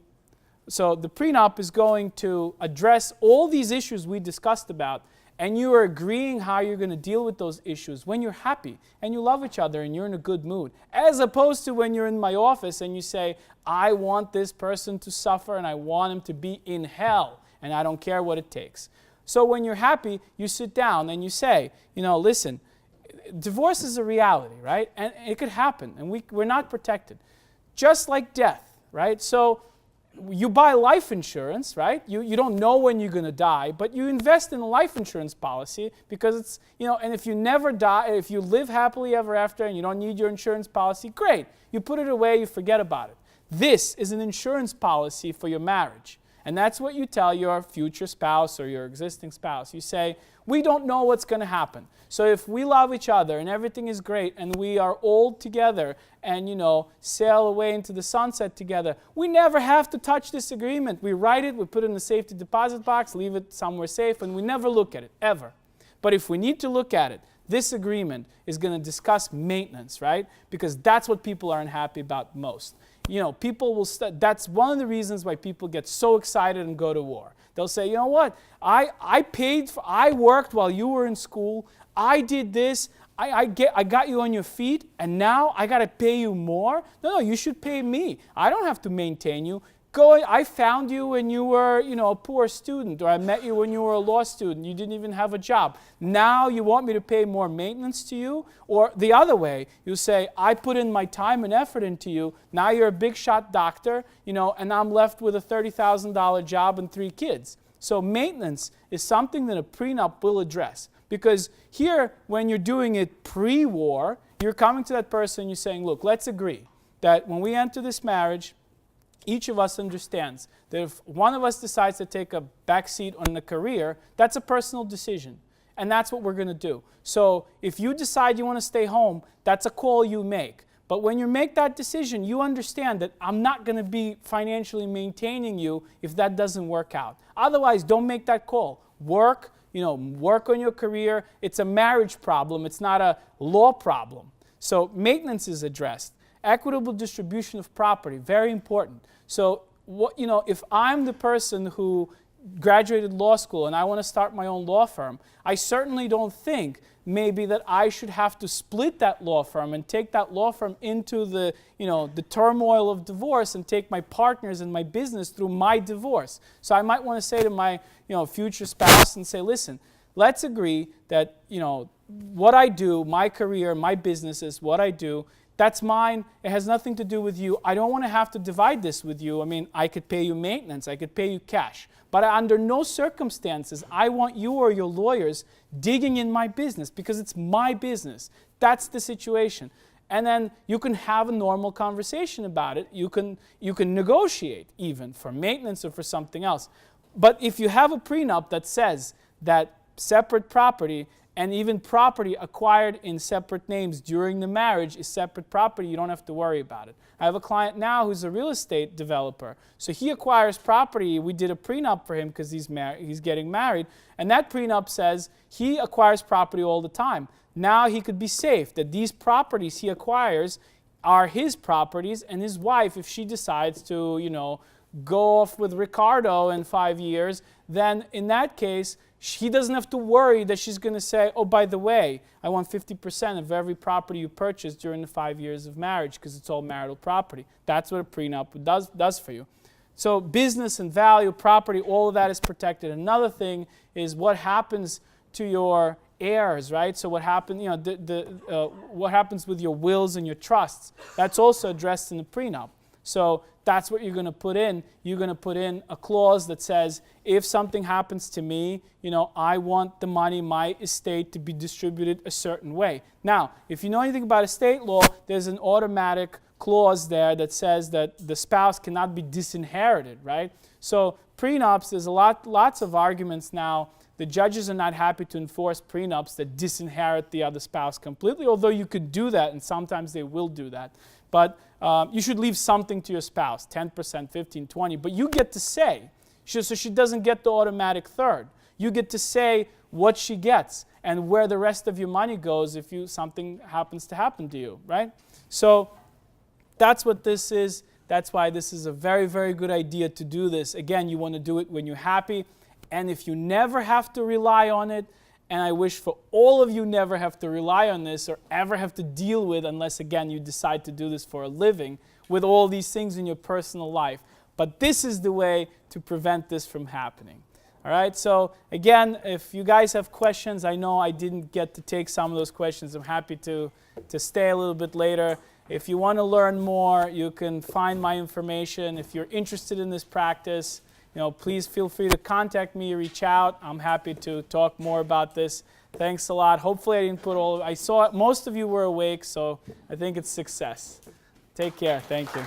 So the prenup is going to address all these issues we discussed about, and you are agreeing how you're going to deal with those issues when you're happy and you love each other and you're in a good mood, as opposed to when you're in my office and you say, I want this person to suffer and I want him to be in hell and I don't care what it takes. So when you're happy, you sit down and you say, listen, divorce is a reality, right? And it could happen, and we're not protected. Just like death, right? So you buy life insurance, right? You don't know when you're going to die, but you invest in a life insurance policy because it's, and if you never die, if you live happily ever after and you don't need your insurance policy, great. You put it away, you forget about it. This is an insurance policy for your marriage. And that's what you tell your future spouse or your existing spouse. You say, we don't know what's going to happen. So if we love each other and everything is great and we are old together and, sail away into the sunset together, we never have to touch this agreement. We write it, we put it in the safety deposit box, leave it somewhere safe, and we never look at it, ever. But if we need to look at it, this agreement is going to discuss maintenance, right? Because that's what people are unhappy about most. People will, that's one of the reasons why people get so excited and go to war. They'll say, you know what, I worked while you were in school, I did this, I got you on your feet, and now I got to pay you more? No, you should pay me. I don't have to maintain you. I found you when you were, a poor student, or I met you when you were a law student. You didn't even have a job. Now you want me to pay more maintenance to you? Or the other way, you say, I put in my time and effort into you. Now you're a big shot doctor, and I'm left with a $30,000 job and 3 kids. So maintenance is something that a prenup will address. Because here, when you're doing it pre-war, you're coming to that person, you're saying, look, let's agree that when we enter this marriage, each of us understands that if one of us decides to take a back seat on a career, that's a personal decision. And that's what we're going to do. So if you decide you want to stay home, that's a call you make. But when you make that decision, you understand that I'm not going to be financially maintaining you if that doesn't work out. Otherwise, don't make that call. Work on your career. It's a marriage problem. It's not a law problem. So maintenance is addressed. Equitable distribution of property, very important. So, if I'm the person who graduated law school and I want to start my own law firm, I certainly don't think maybe that I should have to split that law firm and take that law firm into the turmoil of divorce and take my partners in my business through my divorce. So I might want to say to my, future spouse and say, listen, let's agree that, what I do, my career, my business is what I do. That's mine. It has nothing to do with you. I don't want to have to divide this with you. I mean, I could pay you maintenance. I could pay you cash. But under no circumstances, I want you or your lawyers digging in my business because it's my business. That's the situation. And then you can have a normal conversation about it. You can negotiate even for maintenance or for something else. But if you have a prenup that says that separate property and even property acquired in separate names during the marriage is separate property, you don't have to worry about it. I have a client now who's a real estate developer. So he acquires property. We did a prenup for him because he's getting married. And that prenup says he acquires property all the time. Now he could be safe that these properties he acquires are his properties, and his wife, if she decides to, go off with Ricardo in 5 years, then in that case, he doesn't have to worry that she's going to say, oh, by the way, I want 50% of every property you purchased during the 5 years of marriage because it's all marital property. That's what a prenup does for you. So business and value, property, all of that is protected. Another thing is what happens to your heirs, right? So what happens, what happens with your wills and your trusts? That's also addressed in the prenup. So that's what you're going to put in. You're going to put in a clause that says, if something happens to me, I want the money, my estate, to be distributed a certain way. Now, if you know anything about estate law, there's an automatic clause there that says that the spouse cannot be disinherited, right? So prenups, there's lots of arguments now. The judges are not happy to enforce prenups that disinherit the other spouse completely, although you could do that, and sometimes they will do that. But you should leave something to your spouse, 10%, 15, 20, but you get to say, so she doesn't get the automatic third. You get to say what she gets and where the rest of your money goes if something happens to happen to you, right? So that's what this is. That's why this is a very, very good idea to do this. Again, you want to do it when you're happy, and if you never have to rely on it, and I wish for all of you never have to rely on this or ever have to deal with, unless, again, you decide to do this for a living, with all these things in your personal life. But this is the way to prevent this from happening. All right, so again, if you guys have questions, I know I didn't get to take some of those questions. I'm happy to stay a little bit later. If you want to learn more, you can find my information. If you're interested in this practice, please feel free to contact me, reach out. I'm happy to talk more about this. Thanks a lot. Hopefully I didn't put all of I saw most of you were awake, so I think it's success. Take care. Thank you.